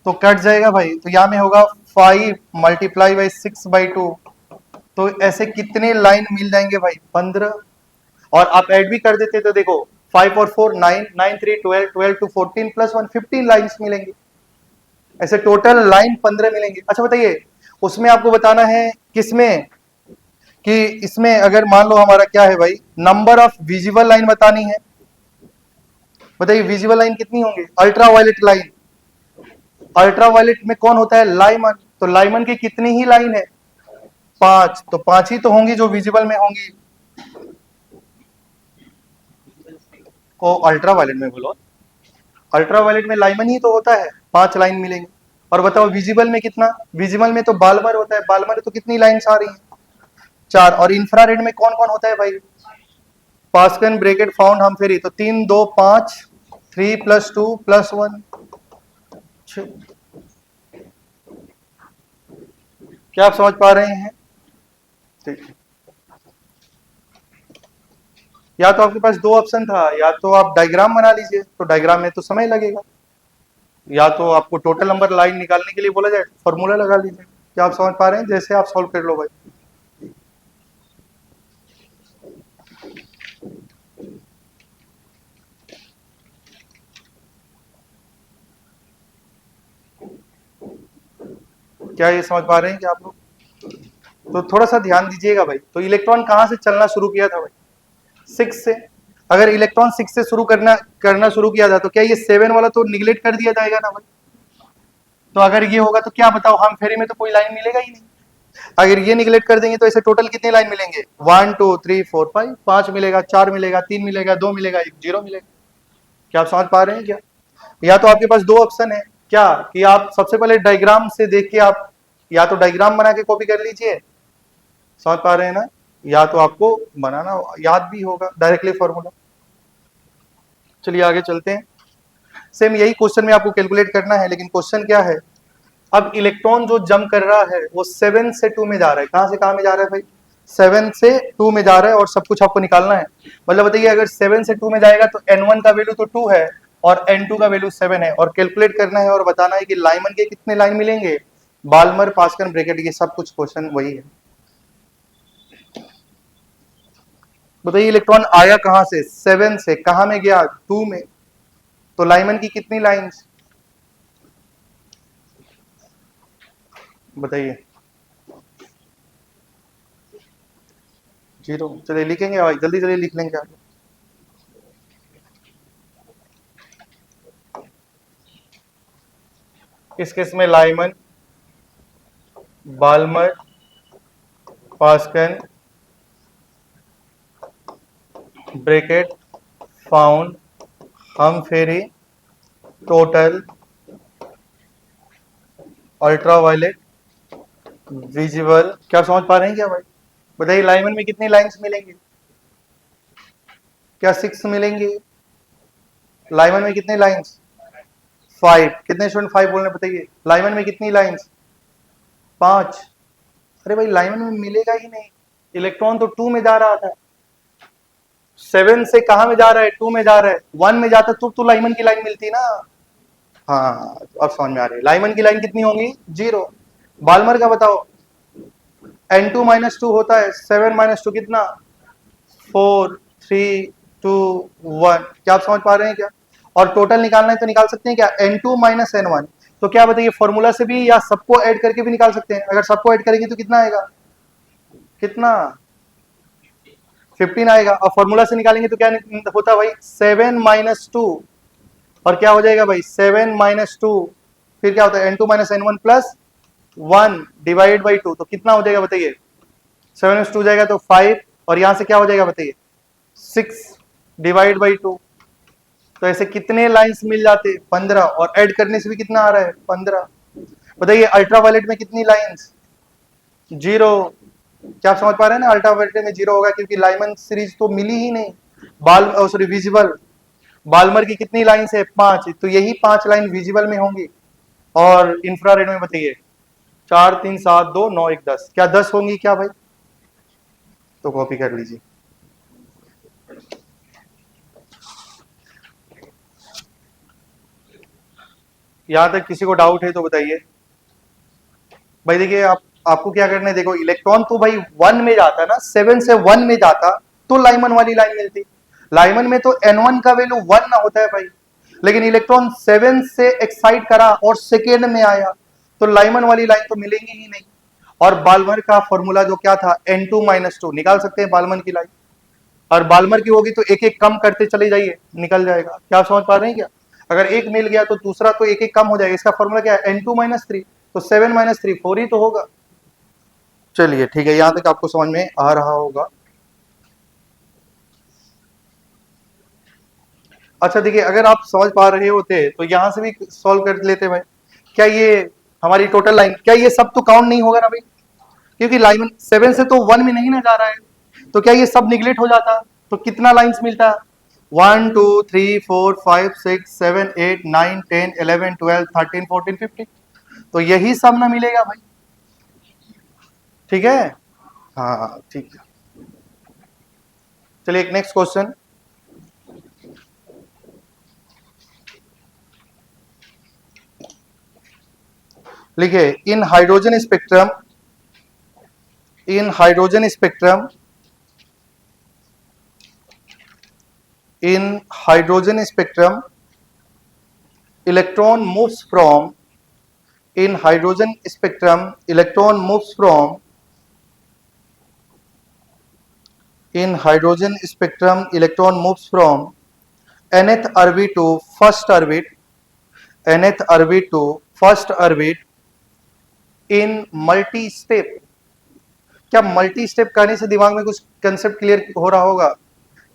तो कट जाएगा भाई। तो यहाँ में होगा 5 मल्टीप्लाई बाई 6/2। तो ऐसे कितने लाइन मिल जाएंगे भाई, 15। और आप ऐड भी कर देते तो देखो 5 और 4 9, 9 3 12, 12 to 14 प्लस 1 15 लाइन्स मिलेंगी। ऐसे टोटल लाइन 15 मिलेंगे। अच्छा बताइए उसमें आपको बताना है किसमें, कि इसमें अगर मान लो हमारा क्या है भाई, नंबर ऑफ विजिबल लाइन बतानी है। बताइए विजिबल लाइन कितनी होंगी, अल्ट्रावायलेट लाइन। अल्ट्रावायलेट में कौन होता है, लाइमन। तो लाइमन की कितनी ही लाइन है, 5। तो 5 ही तो होंगी जो विजिबल में होंगी। ओ अल्ट्रावायलेट में बोलो, अल्ट्रावायलेट में लाइमन ही तो होता है, 5 लाइन मिलेंगे। और बताओ विजिबल में कितना, विजिबल में तो बाल्मर होता है, बाल्मर तो कितनी लाइन्स आ रही हैं, 4। और इंफ्रारेड में कौन कौन होता है भाई, पास्कल, ब्रैकेट, फाउंड, हम फेरी। तो 3 2 5, 3 + 2 + 1। क्या आप समझ पा रहे हैं? ठीक है। या तो आपके पास दो ऑप्शन था, या तो आप डायग्राम बना लीजिए, तो डायग्राम में तो समय लगेगा, या तो आपको टोटल नंबर लाइन निकालने के लिए बोला जाए फॉर्मूला लगा लीजिए। क्या आप समझ पा रहे हैं? जैसे आप सॉल्व कर लो भाई। क्या ये समझ पा रहे हैं कि आप लोग? तो थोड़ा सा ध्यान दीजिएगा भाई। तो इलेक्ट्रॉन कहां से चलना शुरू किया था भाई, 6 से। अगर इलेक्ट्रॉन 6 से शुरू करना शुरू किया था तो क्या ये 7 वाला तो निगलेक्ट कर दिया जाएगा ना भाई? तो अगर ये होगा तो क्या बताओ, हम फेरी में तो कोई लाइन मिलेगा ही नहीं। अगर ये निगलेक्ट कर देंगे तो ऐसे टोटल कितने लाइन मिलेंगे, 1 2 3 4 5, 5 मिलेगा, 4 मिलेगा, 3 मिलेगा, 2 मिलेगा, 1 0 मिलेगा। क्या आप समझ पा रहे हैं क्या? या तो आपके पास दो ऑप्शन है, क्या कि आप सबसे पहले डायग्राम से देख के आप या तो डायग्राम बना के कॉपी कर लीजिए, समझ पा रहे हैं ना, या तो आपको बनाना याद भी होगा डायरेक्टली फॉर्मूला। चलिए आगे चलते हैं। सेम यही क्वेश्चन में आपको कैलकुलेट करना है, लेकिन क्वेश्चन क्या है, अब इलेक्ट्रॉन जो जंप कर रहा है वो 7 से 2 में जा रहा है। कहां से कहां में जा रहा है भाई, 7 से 2 में जा रहा है, और सब कुछ आपको निकालना है। मतलब बताइए अगर 7 से 2 में जाएगा तो n1 का वैल्यू तो 2 है और n2 का वैल्यू 7 है, और कैलकुलेट करना है और बताना है कि लाइमन के कितने लाइन मिलेंगे, बाल्मर, पास्कल, ब्रैकेट, ये सब कुछ क्वेश्चन वही है। बताइए इलेक्ट्रॉन आया कहां से, 7 से, कहां में गया, 2 में। तो लाइमन की कितनी लाइंस बताइए, 0। चलिए लिखेंगे भाई, जल्दी जल्दी लिख लेंगे आप। इस केस में Lyman, Balmer, Pascal, Brackett, Pfund, Humphreys, total, ultraviolet, visible. क्या समझ पा रहे हैं क्या भाई? बताइए लाइमन में कितनी लाइंस मिलेंगी, क्या 6 मिलेंगी? लाइमन में कितने लाइंस, 5। कितने स्टूडेंट 5 बोल रहे बताइए, लाइमन में कितनी लाइंस, 5। अरे भाई लाइमन में मिलेगा ही नहीं, इलेक्ट्रॉन तो 2 में जा रहा था, 7 से कहां में जा रहा है, 2 में जा रहा है, 1 में जाता तो लाइमन की लाइन मिलती ना। हाँ अब समझ में आ रही है, लाइमन की लाइन कितनी होंगी, 0। बाल्मर का बताओ, n2 - 2 होता है, 7 - 2 कितना, 4 3 2 1। क्या आप समझ पा रहे हैं क्या? और टोटल निकालना है तो निकाल सकते हैं क्या, n2 - n1। तो क्या बताइए फॉर्मूला से भी या सबको ऐड करके भी निकाल सकते हैं। अगर सबको ऐड करेंगे तो कितना आएगा, कितना, 15 आएगा। और फॉर्मूला से निकालेंगे तो क्या होता है भाई, 7 - 2, और क्या हो जाएगा भाई, 7 - 2, फिर क्या होता है n2 - n1 plus 1 divide by 2 तो कितना हो जाएगा बताइए, 7/2 जाएगा तो 5, और यहां से क्या हो जाएगा बताइए 6 डिवाइड बाई 2, तो ऐसे कितने लाइंस मिल जाते 15, और ऐड करने से भी कितना आ रहा है 15। बताइए अल्ट्रावायलेट में कितनी लाइंस, 0। क्या आप समझ पा रहे हैं ना, अल्ट्रावायलेट में 0 होगा क्योंकि लाइमन सीरीज तो मिली ही नहीं। सॉरी विजिबल, बाल्मर की कितनी लाइंस है 5, तो यही 5 लाइन विजिबल में होंगी। और इंफ्रारेड में बताइए 4 3 7 2 9 1 10, क्या 10 होंगी क्या भाई, तो कॉपी कर लीजिए। यहां तक किसी को डाउट है तो बताइए भाई। देखिए आपको क्या करना है, देखो इलेक्ट्रॉन तो भाई 1 में जाता है ना, 7 से 1 में जाता तो लाइमन वाली लाइन मिलती। लाइमन में तो N1 का वैल्यू 1 ना होता है भाई, लेकिन इलेक्ट्रॉन 7 से एक्साइट करा और सेकेंड में आया तो लाइमन वाली लाइन तो मिलेंगी ही नहीं। और बाल्मर का फॉर्मूला जो क्या था, N2 - 2 निकाल सकते हैं बाल्मर की लाइन, और बाल्मर की होगी तो एक एक कम करते चले जाइए, निकल जाएगा। क्या आप समझ पा रहे हैं क्या, अगर एक मिल गया तो दूसरा तो एक एक कम हो जाएगा। इसका फॉर्मूला क्या है, N2 - 3, तो 7 - 3 4 ही तो होगा। चलिए ठीक है, यहां तक आपको समझ में आ रहा होगा। अच्छा देखिए, अगर आप समझ पा रहे होते तो यहां से भी सॉल्व कर लेते भाई। क्या ये हमारी टोटल लाइन, क्या ये सब तो काउंट नहीं होगा ना भाई, क्योंकि लाइन 7 से तो 1 में नहीं ना जा रहा है, तो क्या ये सब निगलेक्ट हो जाता, तो कितना लाइंस मिलता, 1 2 3 4 5 6 7 8 9 10 11 12 13 14 15, तो यही सब ना मिलेगा भाई। ठीक है, हाँ ठीक है। चलिए एक नेक्स्ट क्वेश्चन लिखिए। In hydrogen spectrum, in hydrogen spectrum, in hydrogen spectrum electron moves from, in hydrogen spectrum electron moves from, in hydrogen spectrum electron moves from nth orbit to first orbit, nth orbit to first orbit in multi step। क्या multi step कहने से दिमाग में कुछ concept clear हो रहा होगा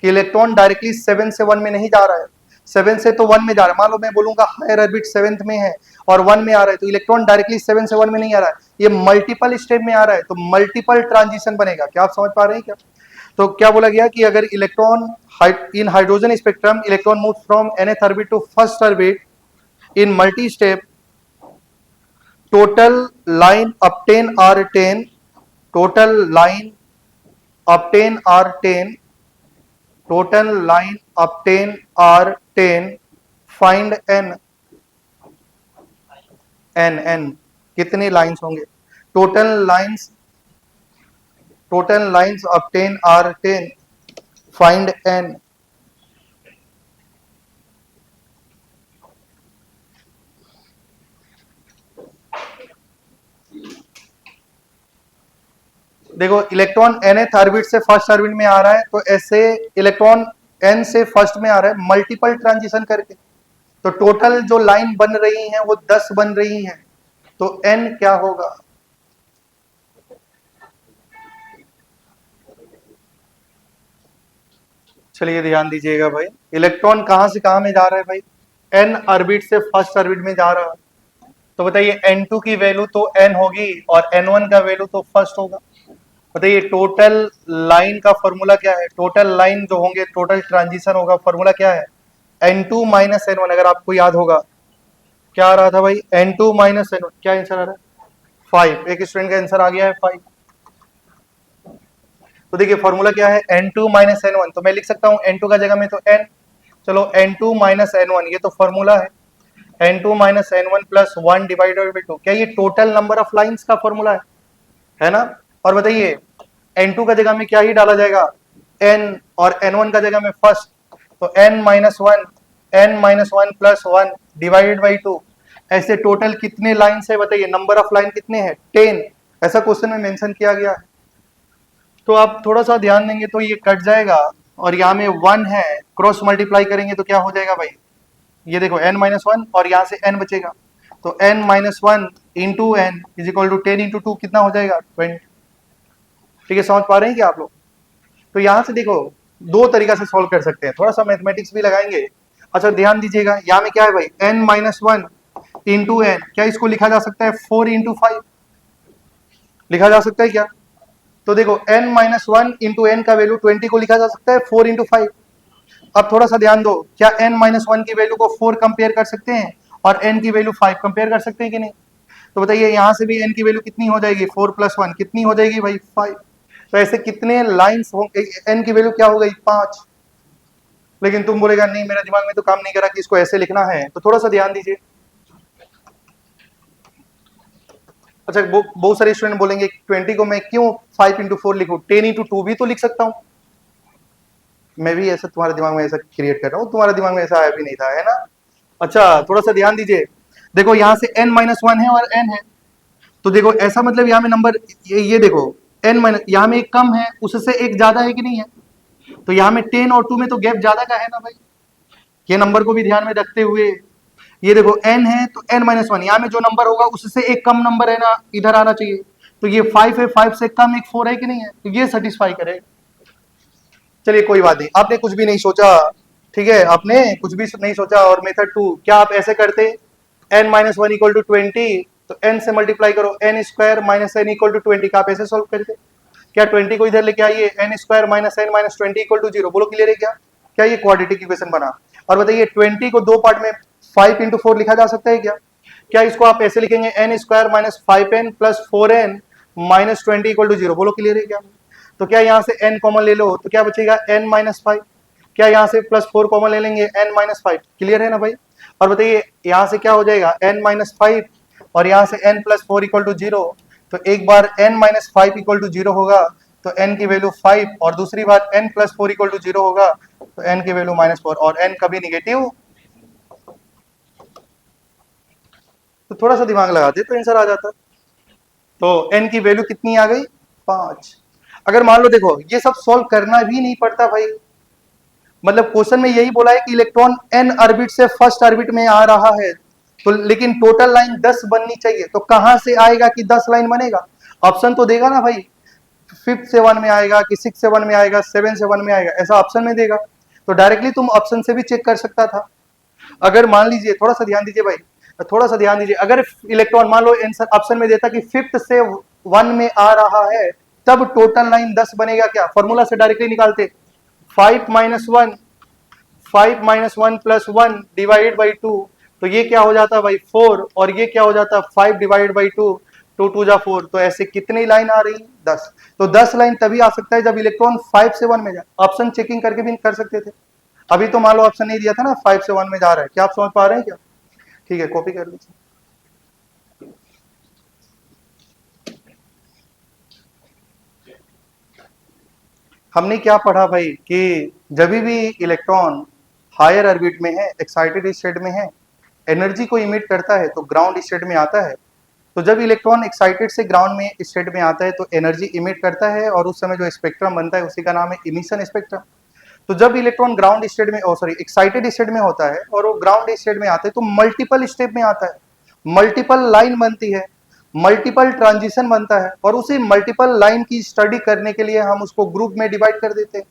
कि इलेक्ट्रॉन डायरेक्टली 7 से 1 में नहीं जा रहा है, 7 से तो 1 में जा रहा है। मान लो मैं बोलूंगा हायर ऑर्बिट 7th में है और 1 में आ रहा है, तो इलेक्ट्रॉन डायरेक्टली 7 से 1 में नहीं आ रहा है, ये मल्टीपल स्टेप में आ रहा है, तो मल्टीपल ट्रांजिशन बनेगा। क्या आप समझ पा रहे हैं क्या, तो क्या बोला गया कि अगर electron in hydrogen spectrum electron move from nth orbit to first orbit in multi step, total line obtain are 10, total line obtain are 10, total line obtain are 10, find n, n कितनी लाइंस होंगे, total lines obtain are 10, find n। देखो electron nth orbit से first orbit में आ रहा है, तो ऐसे electron n से फर्स्ट में आ रहा है मल्टीपल ट्रांजिशन करके, तो टोटल जो लाइन बन रही है वो 10 बन रही हैं, तो n क्या होगा, चलिए ध्यान दीजिएगा भाई। इलेक्ट्रॉन कहां से कहां में जा रहा है भाई, n ऑर्बिट से फर्स्ट ऑर्बिट में जा रहा है, तो बताइए n2 की वैल्यू तो n होगी और n1 का वैल्यू तो फर्स्ट होगा। बताइए टोटल लाइन का फॉर्मूला क्या है, टोटल लाइन जो होंगे टोटल ट्रांजिशन होगा, फॉर्मूला क्या है, n2 - n1। अगर आपको याद होगा क्या आ रहा था भाई, n2 - n1, क्या आंसर आ रहा है 5, एक स्टूडेंट का आंसर आ गया है 5। तो देखिए फॉर्मूला क्या है, n2 - n1, तो मैं लिख सकता हूं n2 का जगह में तो n, चलो n2 - n1 ये तो फॉर्मूला है, n2 - n1 + 1 डिवाइडेड बाई 2, क्या ये टोटल नंबर ऑफ लाइंस का फॉर्मूला है ना। और बताइए n2 का जगह में क्या ही डाला जाएगा n, और n1 का जगह में फर्स्ट, तो n - 1 + 1 डिवाइडेड बाई 2, ऐसे टोटल कितने लाइंस है बताइए, नंबर ऑफ लाइन कितने हैं 10, ऐसा क्वेश्चन में मेंशन किया गया है। तो आप थोड़ा सा ध्यान देंगे तो ये कट जाएगा, और यहाँ में 1 है, क्रॉस मल्टीप्लाई करेंगे तो क्या हो जाएगा भाई, ये देखो n - 1 और यहाँ से n बचेगा, तो n - 1 into n is equal to 10 into 2 कितना हो जाएगा 20। ठीक है, समझ पा रहे हैं क्या आप लोग? तो यहां से देखो दो तरीका से सॉल्व कर सकते हैं, थोड़ा सा मैथमेटिक्स भी लगाएंगे। अच्छा ध्यान दीजिएगा, यहाँ में क्या है भाई n minus one into n, क्या इसको लिखा जा सकता है 4 इंटू 5 लिखा जा सकता है क्या? तो देखो n minus one into n का वैल्यू 20 को लिखा जा सकता है 4 इंटू 5। अब थोड़ा सा ध्यान दो, क्या n माइनस वन की वैल्यू को 4 कंपेयर कर सकते हैं और n की वैल्यू 5 कंपेयर कर सकते हैं कि नहीं? तो बताइए यहां से भी n की वैल्यू कितनी हो जाएगी 4 प्लस 1 कितनी हो जाएगी भाई 5। तो ऐसे कितने लाइंस होंगे, n की वैल्यू क्या हो गई 5। लेकिन तुम बोलेगा नहीं मेरा दिमाग में तो काम नहीं करा कि इसको ऐसे लिखना है, तो थोड़ा सा ध्यान दीजिए। अच्छा बहुत सारे स्टूडेंट बोलेंगे 20 को मैं क्यों 5 इंटू 4 लिखूं, 10 इंटू 2 भी तो लिख सकता हूं। मैं भी ऐसा तुम्हारे दिमाग में ऐसा क्रिएट कर रहा हूं, तुम्हारे दिमाग में ऐसा आया भी नहीं था, है ना? अच्छा थोड़ा सा ध्यान दीजिए, देखो यहां से n माइनस वन है और n है, तो देखो ऐसा मतलब यहाँ में नंबर ये देखो n माइनस, यहाँ में एक कम है उससे एक ज्यादा है कि नहीं है? तो यहाँ में 10 और 2 में तो गैप ज्यादा का है ना भाई। ये नंबर को भी ध्यान में रखते हुए ये देखो n है तो n माइनस वन, यहाँ में जो नंबर होगा उससे एक कम नंबर है ना, इधर आना चाहिए। तो ये 5 है, 5 से कम एक 4 है कि नहीं है, तो ये सेटिस्फाई करेगा। चलिए कोई बात नहीं, आपने कुछ भी नहीं सोचा, ठीक है, आपने कुछ भी नहीं सोचा। और मेथड 2 क्या आप ऐसे करते, n minus one equal to 20, तो n से मल्टीप्लाई करो n square minus n equal to 20 का आप ऐसे सॉल्व करते। क्या 20 को इधर लेके आइए, n square minus n minus 20 equal to 0, बोलो क्लियर है क्या? क्या ये क्वाड्रेटिक इक्वेशन बना? और बताइए 20 को दो पार्ट में 5 इंटू 4 लिखा जा सकता है क्या? क्या इसको आप ऐसे लिखेंगे n square minus 5n plus 4n minus 20 equal to 0, बोलो क्लियर है क्या? तो क्या यहाँ से n कॉमन ले लो तो क्या बचेगा n माइनस 5, क्या यहाँ से प्लस 4 कॉमन ले लेंगे n माइनस 5, क्लियर है ना भाई? और बताइए यहाँ से क्या हो जाएगा n माइनस 5 और यहाँ से n प्लस 4 इक्वल टू 0, तो एक बार n माइनस 5 इक्वल टू 0 होगा तो n की वैल्यू 5, और दूसरी बार n प्लस 4 इक्वल टू 0 होगा तो n की वैल्यू माइनस 4, और n कभी निगेटिव। तो थोड़ा सा दिमाग लगाते तो आंसर आ जाता। तो n की वैल्यू कितनी आ गई 5। अगर मान लो देखो ये सब सॉल्व करना भी नहीं पड़ता भाई, मतलब क्वेश्चन में यही बोला है कि इलेक्ट्रॉन n ऑर्बिट से फर्स्ट ऑर्बिट में आ रहा है, तो लेकिन टोटल लाइन 10 बननी चाहिए, तो कहां से आएगा कि 10 लाइन बनेगा? ऑप्शन तो देगा ना भाई, 5th से 1 में आएगा कि 6 से 1 में आएगा, 7 से 1 में आएगा, ऐसा ऑप्शन में देगा। तो डायरेक्टली तुम ऑप्शन से भी चेक कर सकता था। अगर मान लीजिए थोड़ा सा ध्यान दीजिए भाई, थोड़ा सा ध्यान दीजिए, अगर इलेक्ट्रॉन मान लो आंसर ऑप्शन में देता कि 5th से 1 में आ रहा है, तब टोटल लाइन 10 बनेगा क्या? फॉर्मूला से डायरेक्टली निकालते, 5 minus 1, 5 minus 1 plus 1 divided by 2, तो ये क्या हो जाता है भाई 4, और ये क्या हो जाता है 5 डिवाइडेड बाई 2, 2 2 जा 4, तो ऐसे कितनी लाइन आ रही 10। तो 10 लाइन तभी आ सकता है जब इलेक्ट्रॉन 5 से 1 में जाए। ऑप्शन चेकिंग करके भी कर सकते थे, अभी तो मान लो ऑप्शन नहीं दिया था ना 5 से 1 में जा रहा है, क्या आप समझ पा रहे हैं क्या? ठीक है कॉपी कर लीजिए। हमने क्या पढ़ा भाई कि जब भी इलेक्ट्रॉन हायर ऑर्बिट में है, एक्साइटेड स्टेट में है, एनर्जी को इमिट करता है तो ग्राउंड स्टेट में आता है। तो जब इलेक्ट्रॉन एक्साइटेड से ग्राउंड में स्टेट में आता है तो एनर्जी इमिट करता है, और उस समय जो स्पेक्ट्रम बनता है उसी का नाम है इमिशन स्पेक्ट्रम। तो जब इलेक्ट्रॉन ग्राउंड स्टेट में एक्साइटेड स्टेट में होता है और वो ग्राउंड स्टेट में आता है तो मल्टीपल स्टेप में आता है, मल्टीपल लाइन बनती है, मल्टीपल ट्रांजिशन बनता है, और उसी मल्टीपल लाइन की स्टडी करने के लिए हम उसको ग्रुप में डिवाइड कर देते हैं,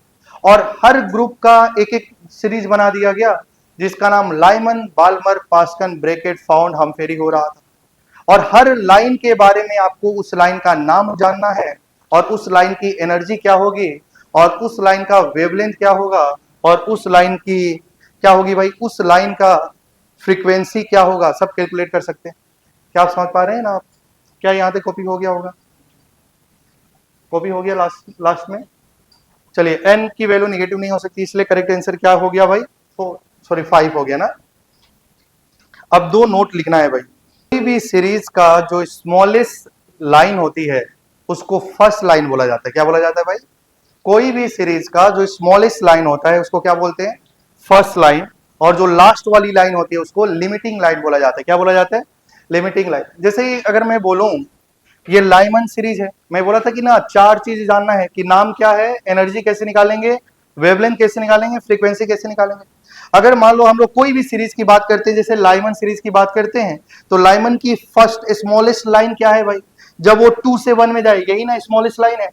और हर ग्रुप का एक एक सीरीज बना दिया गया जिसका नाम Lyman Balmer Paschen Brackett Pfund हमफेरी हो रहा था। और हर लाइन के बारे में आपको उस लाइन का नाम जानना है, और उस लाइन की एनर्जी क्या होगी, और उस लाइन का वेवलेंथ क्या होगा, और उस लाइन की क्या होगी भाई, उस लाइन का फ्रीक्वेंसी क्या होगा, सब कैलकुलेट कर सकते हैं। क्या आप समझ पा रहे हैं ना आप? क्या यहाँ तक कॉपी हो गया होगा? कॉपी हो गया लास्ट में? चलिए n की वैल्यू निगेटिव नहीं हो सकती, इसलिए करेक्ट आंसर क्या हो गया भाई 5 हो गया ना। अब दो नोट लिखना है भाई, कोई भी सीरीज का जो स्मॉलेस्ट लाइन होती है उसको फर्स्ट लाइन बोला जाता है। क्या बोला जाता है भाई? कोई भी सीरीज का जो स्मॉलेस्ट लाइन होता है उसको क्या बोलते हैं? First line. और जो लास्ट वाली लाइन होती है उसको लिमिटिंग लाइन बोला जाता है। क्या बोला जाता है? Limiting line. जैसे ही अगर मैं बोलूं ये लाइमन सीरीज है, मैं बोला था कि ना 4 चीज जानना है कि नाम क्या है, एनर्जी कैसे निकालेंगे, वेवलेंथ कैसे निकालेंगे, फ्रीक्वेंसी कैसे निकालेंगे। अगर मान लो हम लोग कोई भी सीरीज की बात करते हैं, जैसे लाइमन सीरीज की बात करते हैं, तो लाइमन की फर्स्ट स्मॉलेस्ट लाइन क्या है भाई? जब वो 2 से 1 में जाएगी, यही ना स्मॉलेस्ट लाइन है,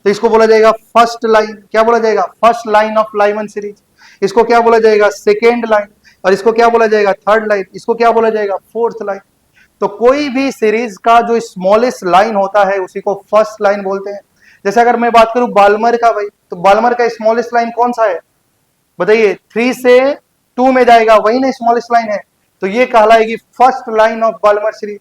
तो इसको बोला जाएगा फर्स्ट लाइन। क्या बोला जाएगा? First line of Lyman series. इसको क्या बोला जाएगा? Second line. और इसको क्या बोला जाएगा? Third line. इसको क्या बोला जाएगा? Fourth line. तो कोई भी सीरीज का जो स्मॉलेस्ट लाइन होता है उसी को फर्स्ट लाइन बोलते हैं। जैसे अगर मैं बात करूं बाल्मर का भाई, तो बाल्मर का स्मॉलेस्ट लाइन कौन सा है बताइए? 3 से 2 में जाएगा, वही ना स्मॉलेस्ट लाइन है, तो ये कहलाएगी first line of Balmer series.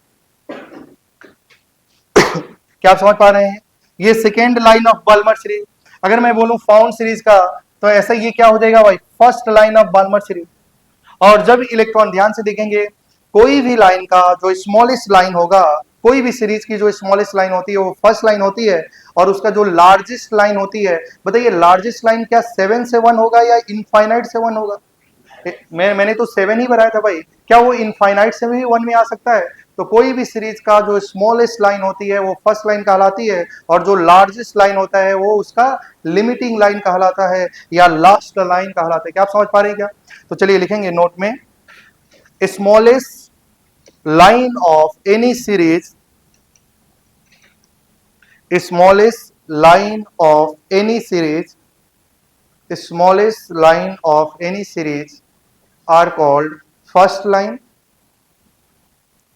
क्या आप समझ पा रहे हैं? ये second line of Balmer series. अगर मैं बोलूं फाउंड सीरीज का, तो ऐसा ये क्या हो जाएगा भाई? First line of Balmer series. और जब इलेक्ट्रॉन, ध्यान से देखेंगे, कोई भी लाइन का जो स्मॉलेस्ट लाइन होगा, कोई भी सीरीज की जो स्मॉलेस्ट लाइन होती है वो फर्स्ट लाइन होती है, और उसका जो लार्जेस्ट लाइन होती है, बताइए लार्जेस्ट लाइन क्या 7 से 1 होगा या इनफाइनाइट से 1 होगा? मैंने तो 7 ही बनाया था भाई, क्या वो इनफाइनाइट से भी 1 में आ सकता है? तो कोई भी सीरीज का जो स्मॉलेस्ट लाइन होती है वो फर्स्ट लाइन कहलाती है, और जो लार्जेस्ट लाइन होता है वो उसका लिमिटिंग लाइन कहलाता है या लास्ट लाइन कहलाता है। क्या आप समझ पा रहे हैं क्या? तो चलिए लिखेंगे नोट में, smallest line of any series, smallest line of any series, smallest line of any series are called first line,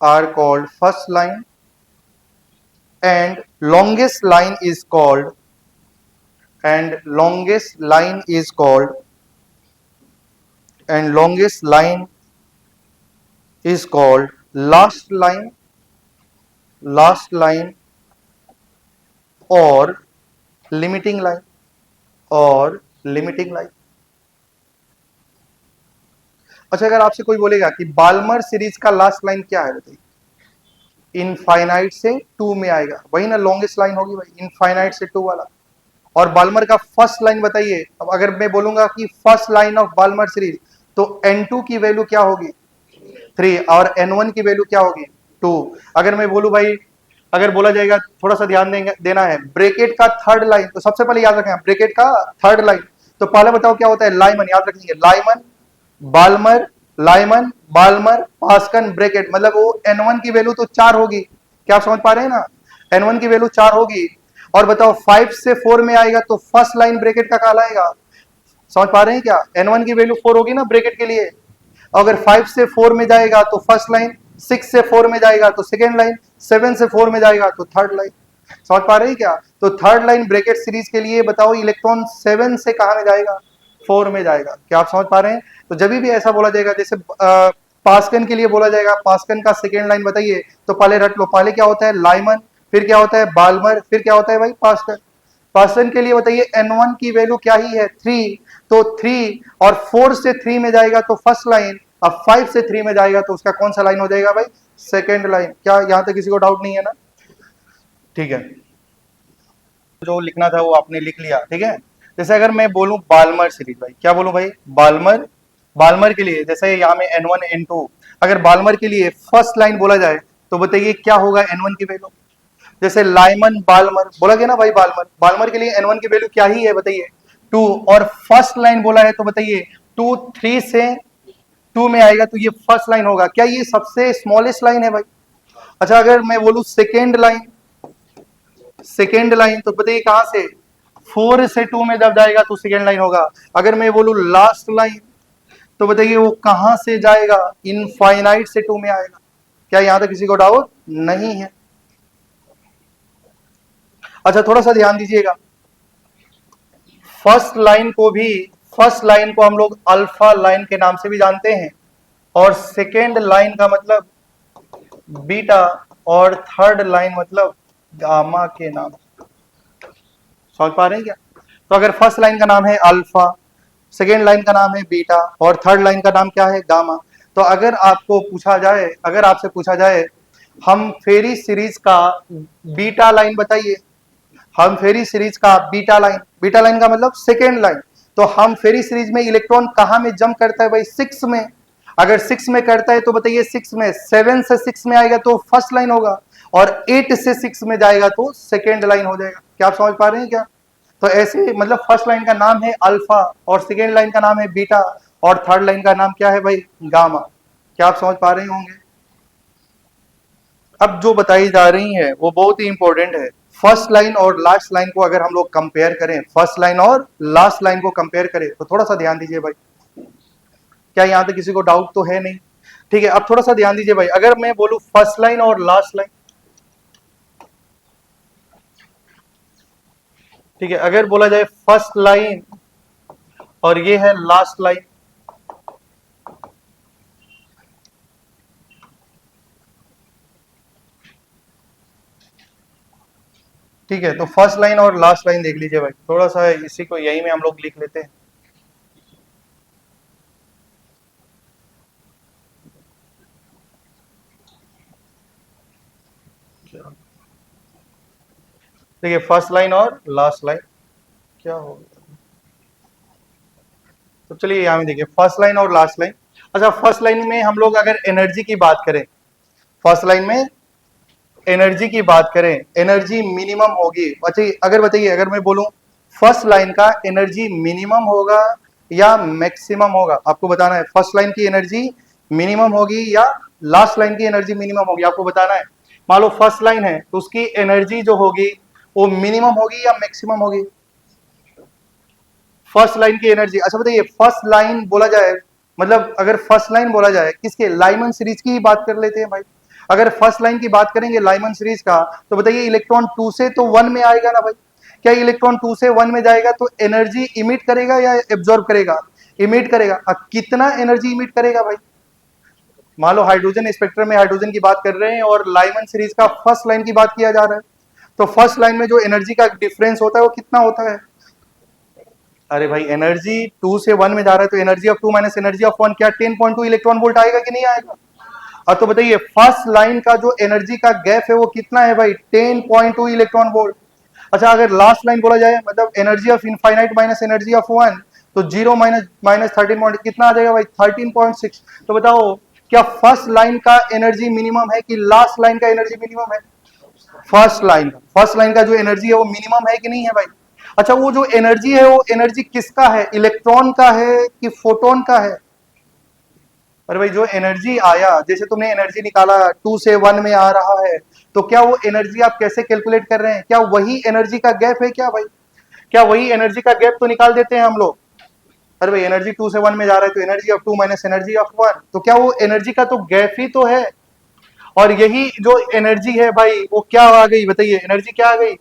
are called first line, and longest line is called, and longest line is called, and longest line is called last line, last line or limiting line, और limiting line. अच्छा, अगर आपसे कोई बोलेगा कि Balmer series का last line क्या है बताइए? इनफाइनाइट से 2 में आएगा, वही ना लॉन्गेस्ट लाइन होगी भाई, इनफाइनाइट से 2 वाला। और बाल्मर का फर्स्ट लाइन बताइए। अब अगर मैं बोलूंगा कि first line of Balmer series, तो N2 की वैल्यू क्या होगी? 3, और N1 की वैल्यू क्या होगी? 2। अगर मैं बोलूं भाई, अगर बोला जाएगा, थोड़ा सा ध्यान देना है, ब्रैकेट का थर्ड लाइन, तो सबसे पहले याद रखें ब्रैकेट का थर्ड लाइन, तो पहले बताओ क्या होता है? लाइमन, याद रखेंगे, Lyman, Balmer, Lyman, Balmer, Paschen, Brackett, मतलब वो N1 की वैल्यू तो 4 होगी। क्या आप समझ पा रहे हैं ना? N1 की वैल्यू 4 होगी। और बताओ 5 से 4 में आएगा तो फर्स्ट लाइन ब्रैकेट का कहलाएगा। समझ पा रहे हैं क्या? N1 की वैल्यू 4 होगी ना ब्रैकेट के लिए। अगर 5 से 4 में जाएगा तो फर्स्ट लाइन, 6 से 4 में जाएगा तो सेकेंड लाइन, 7 से 4 में जाएगा तो थर्ड लाइन। समझ पा रहे हैं क्या? तो थर्ड लाइन ब्रैकेट सीरीज के लिए बताओ इलेक्ट्रॉन 7 से कहां में जाएगा? 4 में जाएगा। क्या आप समझ पा रहे हैं? तो जब भी ऐसा बोला जाएगा, जैसे पास्कन के लिए बोला जाएगा, पास्कन का सेकेंड लाइन बताइए, तो पहले रट लो, पहले क्या होता है? लाइमन, फिर क्या होता है? बाल्मर, फिर क्या होता है भाई? पास्कन। पास्कन के लिए बताइए N1 की वैल्यू क्या ही है? 3, तो 3 और 4 से 3 में जाएगा तो फर्स्ट लाइन, अब 5 से 3 में जाएगा तो उसका कौन सा लाइन हो जाएगा भाई? Second line. क्या यहां तक किसी को डाउट नहीं है ना? ठीक है, जो लिखना था वो आपने लिख लिया, ठीक है। जैसे अगर मैं बोलूं बाल्मर सीरीज, भाई क्या बोलूं भाई? बाल्मर, बाल्मर के लिए जैसे यहाँ में N1 N2, अगर बाल्मर के लिए फर्स्ट लाइन बोला जाए तो बताइए क्या होगा N1 की वैल्यू? जैसे लाइमन, बाल्मर बोला गया ना भाई, बाल्मर, बाल्मर के लिए N1 की वैल्यू क्या ही है बताइए? 2, और फर्स्ट लाइन बोला है तो बताइए 2, 3 से 2 में आएगा तो ये फर्स्ट लाइन होगा। क्या ये सबसे स्मॉलेस्ट लाइन है भाई? अच्छा, अगर मैं बोलूं सेकेंड लाइन, सेकेंड लाइन तो बताइए कहां से? 4 से 2 में जब जाएगा तो सेकेंड लाइन होगा। अगर मैं बोलूं लास्ट लाइन, तो बताइए वो कहां से जाएगा? इनफाइनाइट से 2 में आएगा। क्या यहां तक किसी को डाउट नहीं है? अच्छा, थोड़ा सा ध्यान दीजिएगा, फर्स्ट लाइन को भी, फर्स्ट लाइन को हम लोग अल्फा लाइन के नाम से भी जानते हैं, और सेकेंड लाइन का मतलब बीटा, और थर्ड लाइन मतलब गामा के नाम। समझ पा रहे हैं क्या? तो अगर फर्स्ट लाइन का नाम है अल्फा, सेकेंड लाइन का नाम है बीटा, और थर्ड लाइन का नाम क्या है? गामा। तो अगर आपको पूछा जाए, अगर आपसे पूछा जाए हम फेरी सीरीज का बीटा लाइन बताइए, हम फेरी सीरीज का बीटा लाइन, बीटा लाइन का मतलब सेकेंड लाइन, तो हम फेरी सीरीज में इलेक्ट्रॉन कहां में जंप करता है भाई? 6 में। अगर 6 में करता है तो बताइए 6 में, 7 से 6 में आएगा तो फर्स्ट लाइन होगा, और 8 से 6 में जाएगा तो सेकेंड लाइन हो जाएगा। क्या आप समझ पा रहे हैं क्या? तो ऐसे मतलब फर्स्ट लाइन का नाम है अल्फा, और सेकेंड लाइन का नाम है बीटा, और थर्ड लाइन का नाम क्या है भाई, गामा। क्या आप समझ पा रहे होंगे? अब जो बताई जा रही है वो बहुत ही इंपॉर्टेंट है। फर्स्ट लाइन और लास्ट लाइन को अगर हम लोग कंपेयर करें, फर्स्ट लाइन और लास्ट लाइन को कंपेयर करें, तो थोड़ा सा ध्यान दीजिए भाई। क्या यहां पे किसी को डाउट तो है नहीं? ठीक है, अब थोड़ा सा ध्यान दीजिए भाई। अगर मैं बोलूं फर्स्ट लाइन और लास्ट लाइन, ठीक है, अगर बोला जाए फर्स्ट लाइन और ये है लास्ट लाइन, ठीक है, तो फर्स्ट लाइन और लास्ट लाइन देख लीजिए भाई। थोड़ा सा इसी को यही में हम लोग लिख लेते हैं। देखिए फर्स्ट लाइन और लास्ट लाइन क्या होगा, तो चलिए यहां में देखिए फर्स्ट लाइन और लास्ट लाइन। अच्छा, फर्स्ट लाइन में हम लोग अगर एनर्जी की बात करें, फर्स्ट लाइन में एनर्जी की बात करें, एनर्जी मिनिमम होगी। अच्छा अगर बताइए, अगर मैं बोलूं फर्स्ट लाइन का एनर्जी मिनिमम होगा या मैक्सिमम होगा, आपको बताना है। फर्स्ट लाइन की एनर्जी मिनिमम होगी या लास्ट लाइन की एनर्जी मिनिमम होगी, आपको बताना है। मान लो फर्स्ट लाइन है तो उसकी एनर्जी जो होगी वो मिनिमम होगी या मैक्सिमम होगी? फर्स्ट लाइन की एनर्जी, अच्छा बताइए फर्स्ट लाइन बोला जाए, मतलब अगर फर्स्ट लाइन बोला जाए किसके, लाइमन सीरीज की ही बात कर लेते हैं भाई। अगर फर्स्ट लाइन की बात करेंगे लाइमन सीरीज का, तो बताइए इलेक्ट्रॉन 2 से तो 1 में आएगा ना भाई। क्या इलेक्ट्रॉन 2 से 1 में जाएगा तो एनर्जी इमिट करेगा या एब्जॉर्ब करेगा? इमिट करेगा। अब कितना एनर्जी इमिट करेगा भाई? मान लो हाइड्रोजन स्पेक्ट्रम में हाइड्रोजन की बात कर रहे हैं और लाइमन सीरीज का फर्स्ट लाइन की बात किया जा रहा है, तो फर्स्ट लाइन में जो एनर्जी का डिफरेंस होता है वो कितना होता है? अरे भाई एनर्जी 2 से 1 में जा रहा है तो energy of 2 minus energy of 1 क्या 10.2 इलेक्ट्रॉन वोल्ट आएगा कि नहीं आएगा? अब तो बताइए फर्स्ट लाइन का जो एनर्जी का गैप है वो कितना है भाई, 10.2 इलेक्ट्रॉन वोल्ट। अच्छा अगर लास्ट लाइन बोला जाए, मतलब energy of infinite minus energy of 1, तो 0 माइनस माइनस 13 कितना आ जाएगा भाई, 13.6। तो बताओ क्या फर्स्ट लाइन का एनर्जी मिनिमम है कि लास्ट लाइन का एनर्जी मिनिमम है? फर्स्ट लाइन का जो एनर्जी है वो मिनिमम है कि नहीं है भाई? अच्छा वो जो एनर्जी है वो एनर्जी किसका है, इलेक्ट्रॉन का है कि फोटोन का है? अरे भाई जो एनर्जी आया, जैसे तुमने एनर्जी निकाला 2 से 1 में आ रहा है, तो क्या वो एनर्जी आप कैसे कैलकुलेट कर रहे हैं? क्या वही एनर्जी का गैप है क्या भाई? क्या वही एनर्जी का गैप तो निकाल देते हैं हम लोग? अरे भाई एनर्जी 2 से 1 में जा रहा है तो energy of 2 minus energy of 1, तो क्या वो एनर्जी का तो गैप ही तो है। और यही जो एनर्जी है भाई वो क्या आ गई, बताइए एनर्जी क्या आ गई?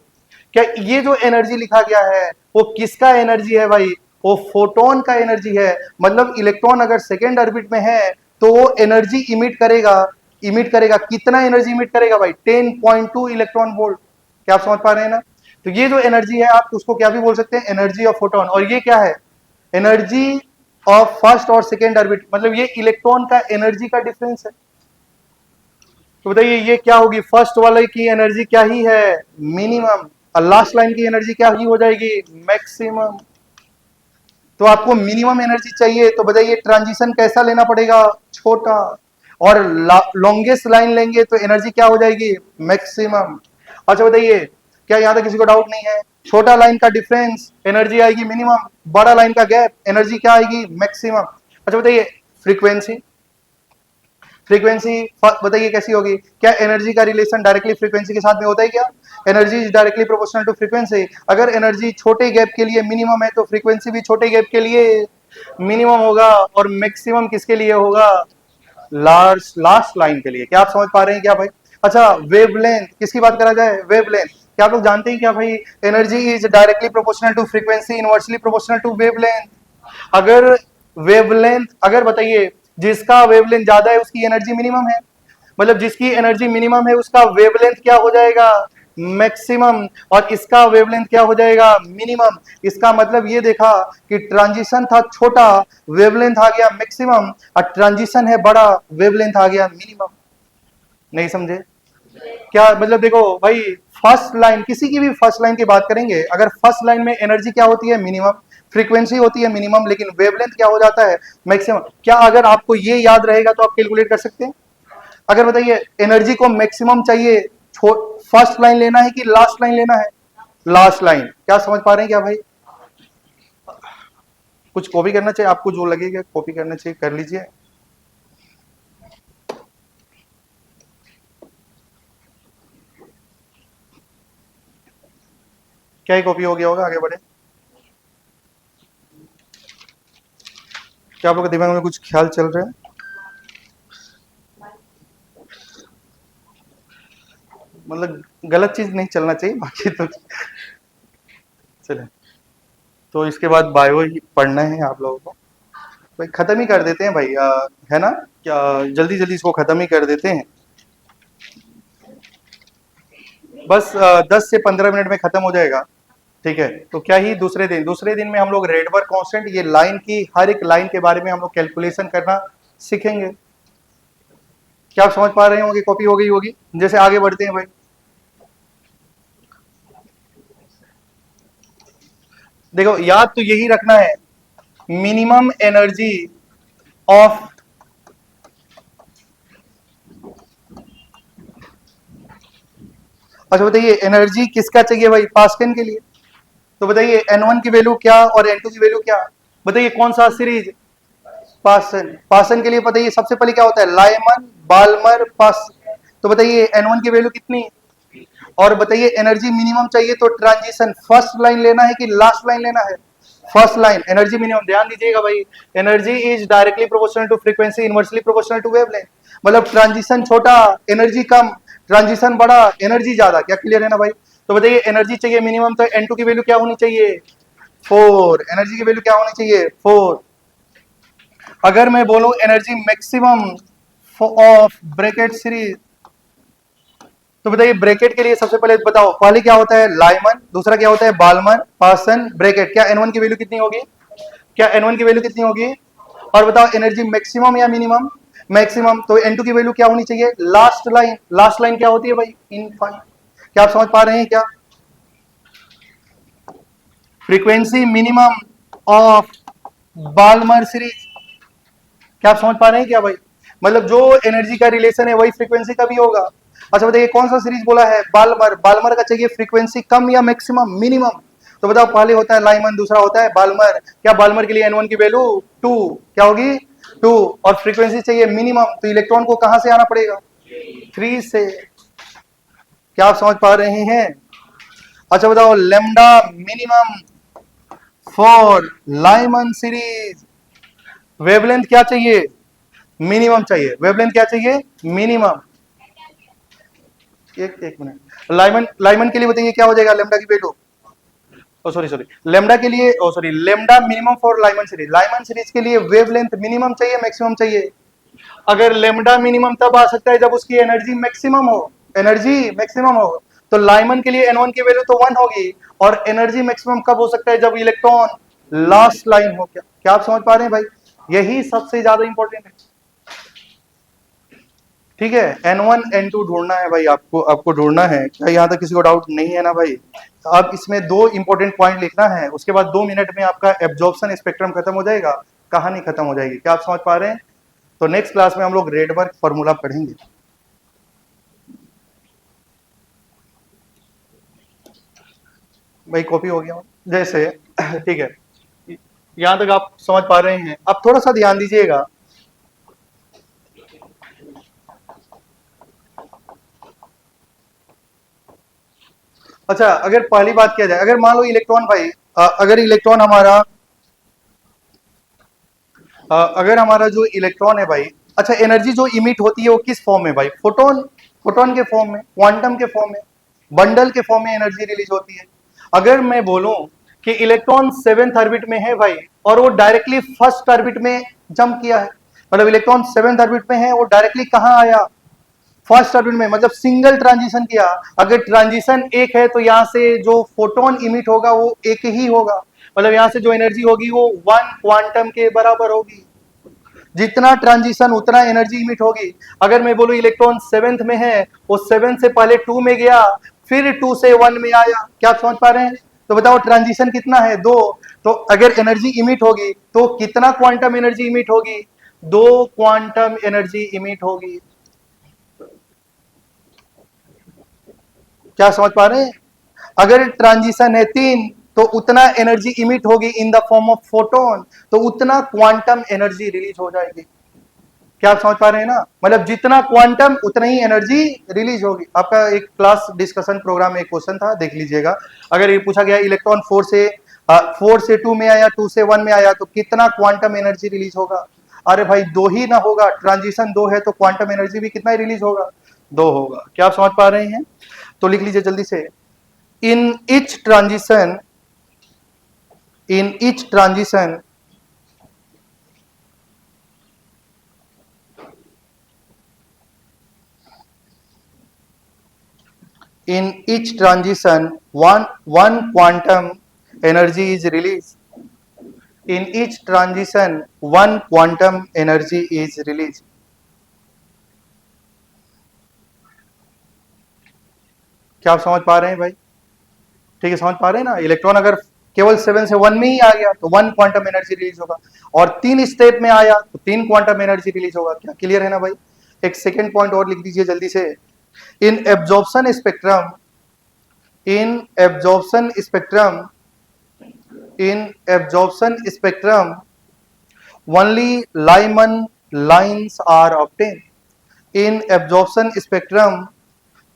क्या ये जो एनर्जी लिखा गया है वो किसका एनर्जी है भाई? वो फोटोन का एनर्जी है। मतलब इलेक्ट्रॉन अगर सेकेंड ऑर्बिट में है तो वो एनर्जी इमिट करेगा। इमिट करेगा कितना एनर्जी इमिट करेगा भाई, 10.2 इलेक्ट्रॉन वोल्ट। क्या आप समझ पा रहे हैं ना? तो ये जो एनर्जी है आप उसको क्या भी बोल सकते हैं, एनर्जी ऑफ फोटोन। और ये क्या है, एनर्जी ऑफ फर्स्ट और सेकेंड ऑर्बिट, मतलब ये इलेक्ट्रॉन का एनर्जी का डिफरेंस है। तो बताइए ये क्या होगी, फर्स्ट वाले की एनर्जी क्या ही है, मिनिमम, और लास्ट लाइन की एनर्जी क्या ही हो जाएगी, मैक्सिमम। तो आपको मिनिमम एनर्जी चाहिए तो बताइए ट्रांजिशन कैसा लेना पड़ेगा, छोटा। और लॉन्गेस्ट लाइन लेंगे तो एनर्जी क्या हो जाएगी, मैक्सिमम। अच्छा बताइए क्या यहां तक किसी को डाउट नहीं है? छोटा लाइन का डिफरेंस एनर्जी आएगी मिनिमम, बड़ा लाइन का गैप एनर्जी क्या आएगी, मैक्सिमम। अच्छा बताइए फ्रीक्वेंसी, फ्रीक्वेंसी बताइए कैसी होगी? क्या एनर्जी का रिलेशन डायरेक्टली फ्रीक्वेंसी के साथ में होता है क्या? Energy is directly proportional to frequency. अगर एनर्जी छोटे गैप के लिए मिनिमम है तो फ्रीक्वेंसी भी छोटे गैप के लिए मिनिमम होगा, और मैक्सिमम किसके लिए होगा, लास्ट लाइन के लिए। क्या आप समझ पा रहे हैं क्या भाई? अच्छा वेवलेंथ किसकी बात करा जाए, वेवलेंथ। क्या आप लोग जानते हैं क्या भाई, energy is directly proportional to frequency, inversely proportional to wavelength. अगर वेवलेंथ, अगर बताइए जिसका वेवलेंथ ज्यादा है उसकी एनर्जी मिनिमम है, मतलब जिसकी एनर्जी मिनिमम है उसका वेवलेंथ क्या हो जाएगा, मैक्सिमम। और इसका वेवलेंथ क्या हो जाएगा, मिनिमम। इसका मतलब ये देखा कि ट्रांजिशन था छोटा, वेवलेंथ आ गया मैक्सिमम, और ट्रांजिशन है बड़ा, वेवलेंथ आ गया मिनिमम। नहीं समझे? क्या मतलब देखो भाई, फर्स्ट लाइन, किसी की भी फर्स्ट लाइन की बात करेंगे, अगर फर्स्ट लाइन में एनर्जी क्या होती है, मिनिमम, फ्रीक्वेंसी होती है मिनिमम, लेकिन वेवलेंथ क्या हो जाता है, मैक्सिमम। क्या अगर आपको ये याद रहेगा तो आप कैलकुलेट कर सकते हैं? अगर बताइए एनर्जी को मैक्सिमम चाहिए, फर्स्ट लाइन लेना है कि लास्ट लाइन लेना है, लास्ट लाइन। क्या समझ पा रहे हैं क्या भाई? कुछ कॉपी करना चाहिए आपको, जो लगेगा कॉपी करना चाहिए कर लीजिए। क्या ही कॉपी हो गया होगा, आगे बढ़े। क्या आप लोग के दिमाग में कुछ ख्याल चल रहे हैं? मतलब गलत चीज नहीं चलना चाहिए, बाकी तो चले। तो इसके बाद बायो ही पढ़ना है आप लोगों को। भाई खत्म ही कर देते हैं भाई, है ना, क्या जल्दी जल्दी इसको खत्म ही कर देते हैं। बस 10 से 15 मिनट में खत्म हो जाएगा। ठीक है, तो क्या ही दूसरे दिन में हम लोग रेडबर्ग कांस्टेंट, ये लाइन की हर एक लाइन के बारे में हम लोग कैलकुलेशन करना सीखेंगे। क्या आप समझ पा रहे होंगे? कॉपी हो गई होगी। जैसे आगे बढ़ते हैं भाई, देखो याद तो यही रखना है, मिनिमम एनर्जी ऑफ, अच्छा बताइए एनर्जी किसका चाहिए भाई? पास्कल के लिए। तो बताइए N1 की वैल्यू क्या और N2 की वैल्यू क्या? बताइए कौन सा सीरीज? पासन। पासन के लिए बताइए सबसे पहले क्या होता है? लाइमन, बाल्मर, पास। तो बताइए N1 की वैल्यू कितनी? और बताइए एनर्जी मिनिमम चाहिए तो ट्रांजिशन फर्स्ट लाइन लेना है कि लास्ट लाइन लेना है? First line energy minimum. ध्यान दीजिएगा भाई, energy is directly proportional to frequency, inversely proportional to wavelength. मतलब ट्रांजिशन छोटा एनर्जी कम, ट्रांजिशन बड़ा एनर्जी ज्यादा। क्या क्लियर है ना भाई? तो बताइए एनर्जी चाहिए मिनिमम, तो N2 की वैल्यू क्या होनी चाहिए? 4। एनर्जी की वैल्यू क्या होनी चाहिए? 4। अगर मैं बोलूं energy maximum of Brackett series, तो बताइए ब्रैकेट के लिए सबसे पहले बताओ, पहले क्या होता है? लाइमन, दूसरा क्या होता है? Balmer, Paschen, bracket. क्या N1 की वैल्यू कितनी होगी? क्या N1 की वैल्यू कितनी होगी? और बताओ एनर्जी मैक्सिमम या मिनिमम? मैक्सिमम। तो N2 की वैल्यू क्या होनी चाहिए? Last line. लास्ट लाइन क्या होती है भाई? इनफाइनाइट। क्या आप समझ पा रहे हैं क्या? Frequency minimum of Balmer series. क्या आप समझ पा रहे हैं क्या भाई? मतलब जो एनर्जी का रिलेशन है वही फ्रीक्वेंसी का भी होगा। अच्छा बताइए कौन सा सीरीज बोला है? बाल्मर। बाल्मर का चाहिए फ्रीक्वेंसी कम या मैक्सिमम? मिनिमम। तो बताओ पहले होता है लाइमन, दूसरा होता है बाल्मर। क्या बाल्मर के लिए N1 की वैल्यू 2 क्या होगी? 2। और फ्रीक्वेंसी चाहिए मिनिमम, तो इलेक्ट्रॉन को कहां से आना पड़ेगा? 3 से। क्या आप समझ पा रहे हैं? अच्छा बताओ lambda minimum for Lyman series, wavelength क्या चाहिए? मिनिमम चाहिए। वेवलेंथ क्या चाहिए? मिनिमम। एक मिनट, लाइमन लाइमन के लिए बताइए क्या हो जाएगा लेमडा की value? Oh sorry sorry, lambda के लिए, oh sorry, lambda minimum for Lyman series. Lyman series के लिए वेवलेंथ मिनिमम चाहिए मैक्सिमम चाहिए? अगर लेमडा मिनिमम तब आ सकता है जब उसकी एनर्जी मैक्सिमम हो। एनर्जी मैक्सिमम हो तो लाइमन के लिए N1 की वैल्यू तो 1 होगी। और एनर्जी मैक्सिमम कब हो सकता है? जब इलेक्ट्रॉन लास्ट लाइन हो। क्या क्या आप समझ पा रहे हैं भाई? यही सबसे ज्यादा इंपॉर्टेंट है। ठीक है, N1 N2 ढूंढना है भाई, आपको आपको ढूंढना है। क्या यहाँ तक किसी को डाउट नहीं है ना भाई? अब इसमें 2 इंपॉर्टेंट पॉइंट लिखना है, उसके बाद 2 मिनट में आपका एब्जॉर्प्शन स्पेक्ट्रम खत्म हो जाएगा, कहानी खत्म हो जाएगी। क्या आप समझ पा रहे हैं? तो नेक्स्ट क्लास में हम लोग रेडबर्ग फॉर्मूला पढ़ेंगे। भाई कॉपी हो गया जैसे ठीक है, यहां तक आप समझ पा रहे हैं? अब थोड़ा सा ध्यान दीजिएगा। अच्छा अगर पहली बात किया जाए, अगर मान लो इलेक्ट्रॉन भाई, अगर इलेक्ट्रॉन हमारा, अगर हमारा जो इलेक्ट्रॉन है भाई, अच्छा एनर्जी जो इमिट होती है वो किस फॉर्म में भाई? फोटोन। फोटोन के फॉर्म में, क्वांटम के फॉर्म में, बंडल के फॉर्म में एनर्जी रिलीज होती है। अगर मैं बोलूं कि इलेक्ट्रॉन 7th ऑर्बिट में है भाई, और वो डायरेक्टली फर्स्ट ऑर्बिट में जंप किया है, मतलब इलेक्ट्रॉन 7th ऑर्बिट में है, वो डायरेक्टली कहां आया? फर्स्ट ऑर्बिट में, मतलब सिंगल ट्रांजिशन किया। अगर ट्रांजिशन एक है तो यहाँ से जो फोटोन इमिट होगा वो एक ही होगा, मतलब यहाँ से जो एनर्जी होगी वो 1 क्वांटम के बराबर होगी। जितना ट्रांजिशन उतना एनर्जी इमिट होगी। अगर मैं बोलूं इलेक्ट्रॉन 7th में है, वो 7 से पहले 2 में गया, फिर 2 से 1 में आया। क्या आप समझ पा रहे हैं? तो बताओ ट्रांजिशन कितना है? 2। तो अगर एनर्जी इमिट होगी तो कितना क्वांटम एनर्जी इमिट होगी? 2 क्वांटम एनर्जी इमिट होगी। क्या समझ पा रहे हैं? अगर ट्रांजिशन है 3 तो उतना एनर्जी इमिट होगी in the form of photon, तो उतना क्वांटम एनर्जी रिलीज हो जाएगी। क्या आप समझ पा रहे हैं ना? मतलब जितना क्वांटम उतना ही एनर्जी रिलीज होगी। आपका एक क्लास डिस्कशन प्रोग्राम में एक क्वेश्चन था, देख लीजिएगा। अगर ये पूछा गया इलेक्ट्रॉन 4 से 2 में आया, 2 से 1 में आया, तो कितना क्वांटम एनर्जी रिलीज होगा? अरे भाई 2 ही ना होगा, ट्रांजिशन 2 है तो क्वांटम एनर्जी भी कितना रिलीज होगा? 2 होगा। क्या आप समझ पा रहे हैं? तो लिख लीजिए जल्दी से, in each transition, in each transition in each transition one quantum energy is released. In each transition one quantum energy is released. क्या आप समझ पा रहे हैं भाई? ठीक है, समझ पा रहे हैं ना? इलेक्ट्रॉन अगर केवल 7 से 1 में ही आ गया तो 1 क्वांटम एनर्जी रिलीज होगा, और 3 स्टेप में आया तो 3 क्वांटम एनर्जी रिलीज होगा। क्या क्लियर है ना भाई? एक सेकेंड पॉइंट और लिख दीजिए जल्दी से, इन absorption spectrum, in absorption spectrum, in absorption spectrum only Lyman lines are obtained. In absorption spectrum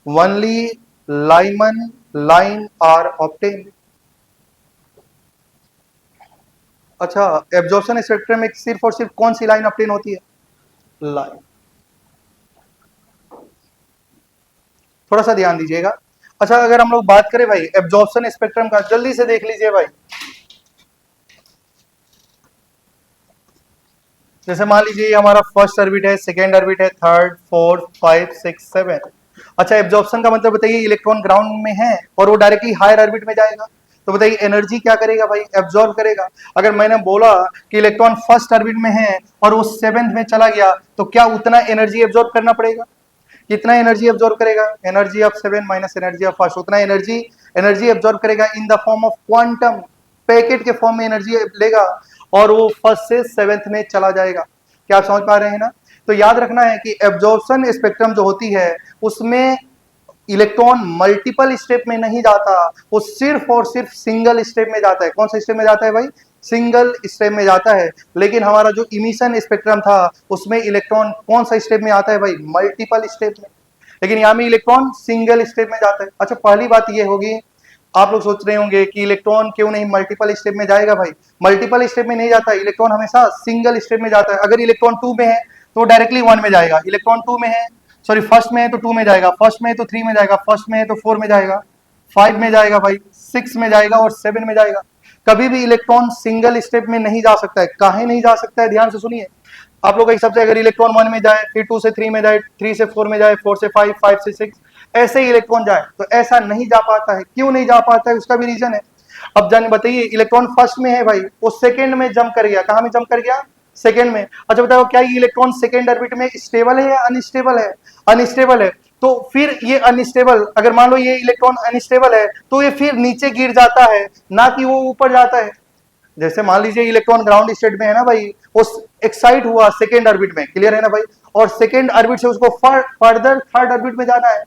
only Lyman line are obtained. अच्छा, एब्जॉर्प्शन स्पेक्ट्रम में सिर्फ और सिर्फ कौन सी लाइन ऑब्टेन होती है? लाइन। थोड़ा सा ध्यान दीजिएगा। अच्छा, अगर हम लोग बात करें भाई एब्जॉर्प्शन स्पेक्ट्रम का, जल्दी से देख लीजिए भाई। जैसे मान लीजिए हमारा फर्स्ट ऑर्बिट है, सेकेंड ऑर्बिट है, थर्ड, फोर्थ, 5, 6, 7। अच्छा, एब्जॉर्प्शन का मतलब बताइए, इलेक्ट्रॉन ग्राउंड में है और वो डायरेक्टली हायर ऑर्बिट में जाएगा, तो बताइए एनर्जी क्या करेगा भाई? एब्जॉर्ब करेगा। अगर मैंने बोला कि इलेक्ट्रॉन फर्स्ट ऑर्बिट में है और वो 7th में चला गया, तो क्या उतना एनर्जी एब्जॉर्ब करना पड़ेगा? कितना एनर्जी एब्जॉर्ब करेगा? Energy of 7 minus energy of first, उतना एनर्जी एब्जॉर्ब करेगा in the form of quantum, packet के फॉर्म में एनर्जी लेगा और वो फर्स्ट से 7th में चला जाएगा। क्या आप समझ पा रहे हैं ना? तो याद रखना है कि एब्जॉर्प्शन स्पेक्ट्रम जो होती है उसमें इलेक्ट्रॉन मल्टीपल स्टेप में नहीं जाता, वो सिर्फ और सिर्फ सिंगल स्टेप में जाता है। कौन सा स्टेप में जाता है भाई? सिंगल स्टेप में जाता है। लेकिन हमारा जो इमिशन स्पेक्ट्रम था उसमें इलेक्ट्रॉन कौन सा स्टेप में आता है भाई? मल्टीपल स्टेप में। लेकिन यहाँ में इलेक्ट्रॉन सिंगल स्टेप में जाता है। अच्छा, पहली बात ये होगी, आप लोग सोच रहे होंगे कि इलेक्ट्रॉन क्यों नहीं मल्टीपल स्टेप में जाएगा भाई? मल्टीपल स्टेप में नहीं जाता, इलेक्ट्रॉन हमेशा सिंगल स्टेप में जाता है। अगर इलेक्ट्रॉन 2 में है तो डायरेक्टली 1 में जाएगा, इलेक्ट्रॉन 2 में है, सॉरी फर्स्ट में है तो 2 में जाएगा, फर्स्ट में है तो 3 में जाएगा, फर्स्ट में है तो 4 में जाएगा, 5 में जाएगा भाई, 6 में जाएगा और 7 में जाएगा। कभी भी इलेक्ट्रॉन सिंगल स्टेप में नहीं जा सकता है। काहे नहीं जा सकता है? ध्यान से सुनिए। आप लोग का हिसाब से अगर इलेक्ट्रॉन 1 में जाए, फिर 2 से 3 में जाए, 3 से 4 में जाए, 4 से 5, 5 से 6, ऐसे ही इलेक्ट्रॉन जाए, तो ऐसा नहीं जा पाता है। क्यों नहीं जा पाता है? उसका भी रीजन है। अब जाने बताइए, इलेक्ट्रॉन फर्स्ट में है भाई, वो सेकंड में जंप कर गया। कहां में जंप कर गया? सेकंड में। अच्छा बताओ, क्या ये इलेक्ट्रॉन सेकंड ऑर्बिट में स्टेबल है या अनस्टेबल है? अनस्टेबल है। तो फिर ये अनस्टेबल, अगर मान लो ये इलेक्ट्रॉन अनस्टेबल है तो ये फिर नीचे गिर जाता है, ना कि वो ऊपर जाता है। जैसे मान लीजिए इलेक्ट्रॉन ग्राउंड स्टेट में है ना भाई, वो एक्साइट हुआ सेकेंड ऑर्बिट में, क्लियर है ना भाई, और सेकेंड ऑर्बिट से उसको फर्दर थर्ड ऑर्बिट में जाना है,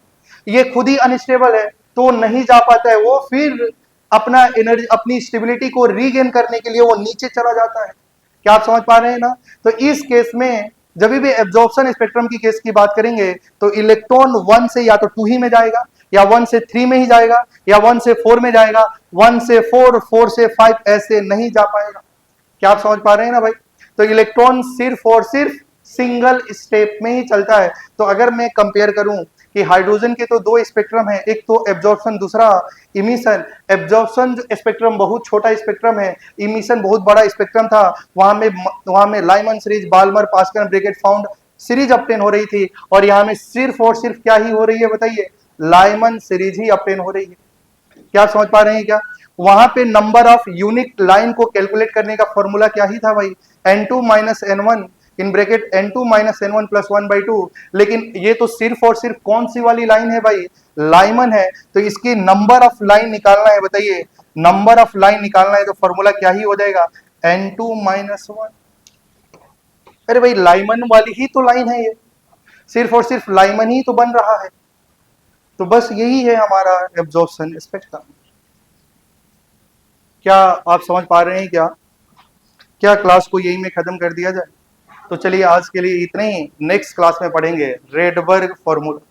ये खुद ही अनस्टेबल है तो नहीं जा पाता है, वो फिर अपना एनर्जी, अपनी स्टेबिलिटी को रीगेन करने के लिए वो नीचे चला जाता है। क्या आप समझ पा रहे हैं ना? तो इस केस में जब भी एब्जॉर्प्शन स्पेक्ट्रम की केस की बात करेंगे तो इलेक्ट्रॉन 1 से या तो 2 ही में जाएगा, या 1 से 3 में ही जाएगा, या 1 से 4 में जाएगा, 1 से 4, 4 से 5 ऐसे नहीं जा पाएगा। क्या आप समझ पा रहे हैं ना भाई? तो इलेक्ट्रॉन सिर्फ और सिर्फ सिंगल स्टेप में ही चलता है। तो अगर मैं कंपेयर करूं कि हाइड्रोजन के तो 2 स्पेक्ट्रम है, एक तो एब्जॉर्प्शन, दूसरा इमिशन। एब्जॉर्प्शन स्पेक्ट्रम बहुत छोटा स्पेक्ट्रम है, इमिशन बहुत बड़ा स्पेक्ट्रम था। वहां में Lyman series, Balmer, Pascal Brackett Pfund series obtain हो रही थी, और यहाँ में सिर्फ और सिर्फ क्या ही हो रही है बताइए? लाइमन सीरीज ही ऑब्टेन हो रही है। क्या समझ पा रहे हैं क्या? वहां पे नंबर ऑफ यूनिक लाइन को कैलकुलेट करने का फॉर्मूला क्या ही था भाई? n2 minus n1 in bracket n2 minus n1 plus 1/2। लेकिन ये तो सिर्फ और सिर्फ कौन सी वाली लाइन है भाई? लाइमन है। तो इसकी नंबर ऑफ लाइन निकालना है, बताइए नंबर ऑफ लाइन निकालना है तो फॉर्मूला क्या ही हो जाएगा? n2 minus 1। अरे भाई लाइमन वाली ही तो लाइन है, ये सिर्फ और सिर्फ लाइमन ही तो बन रहा है। तो बस यही है हमारा एब्जॉर्प्शन स्पेक्ट्रम। क्या आप समझ पा रहे हैं? क्या क्या क्लास को यही में खत्म कर दिया जाए? तो चलिए आज के लिए इतना ही, नेक्स्ट क्लास में पढ़ेंगे रेडबर्ग फॉर्मूला।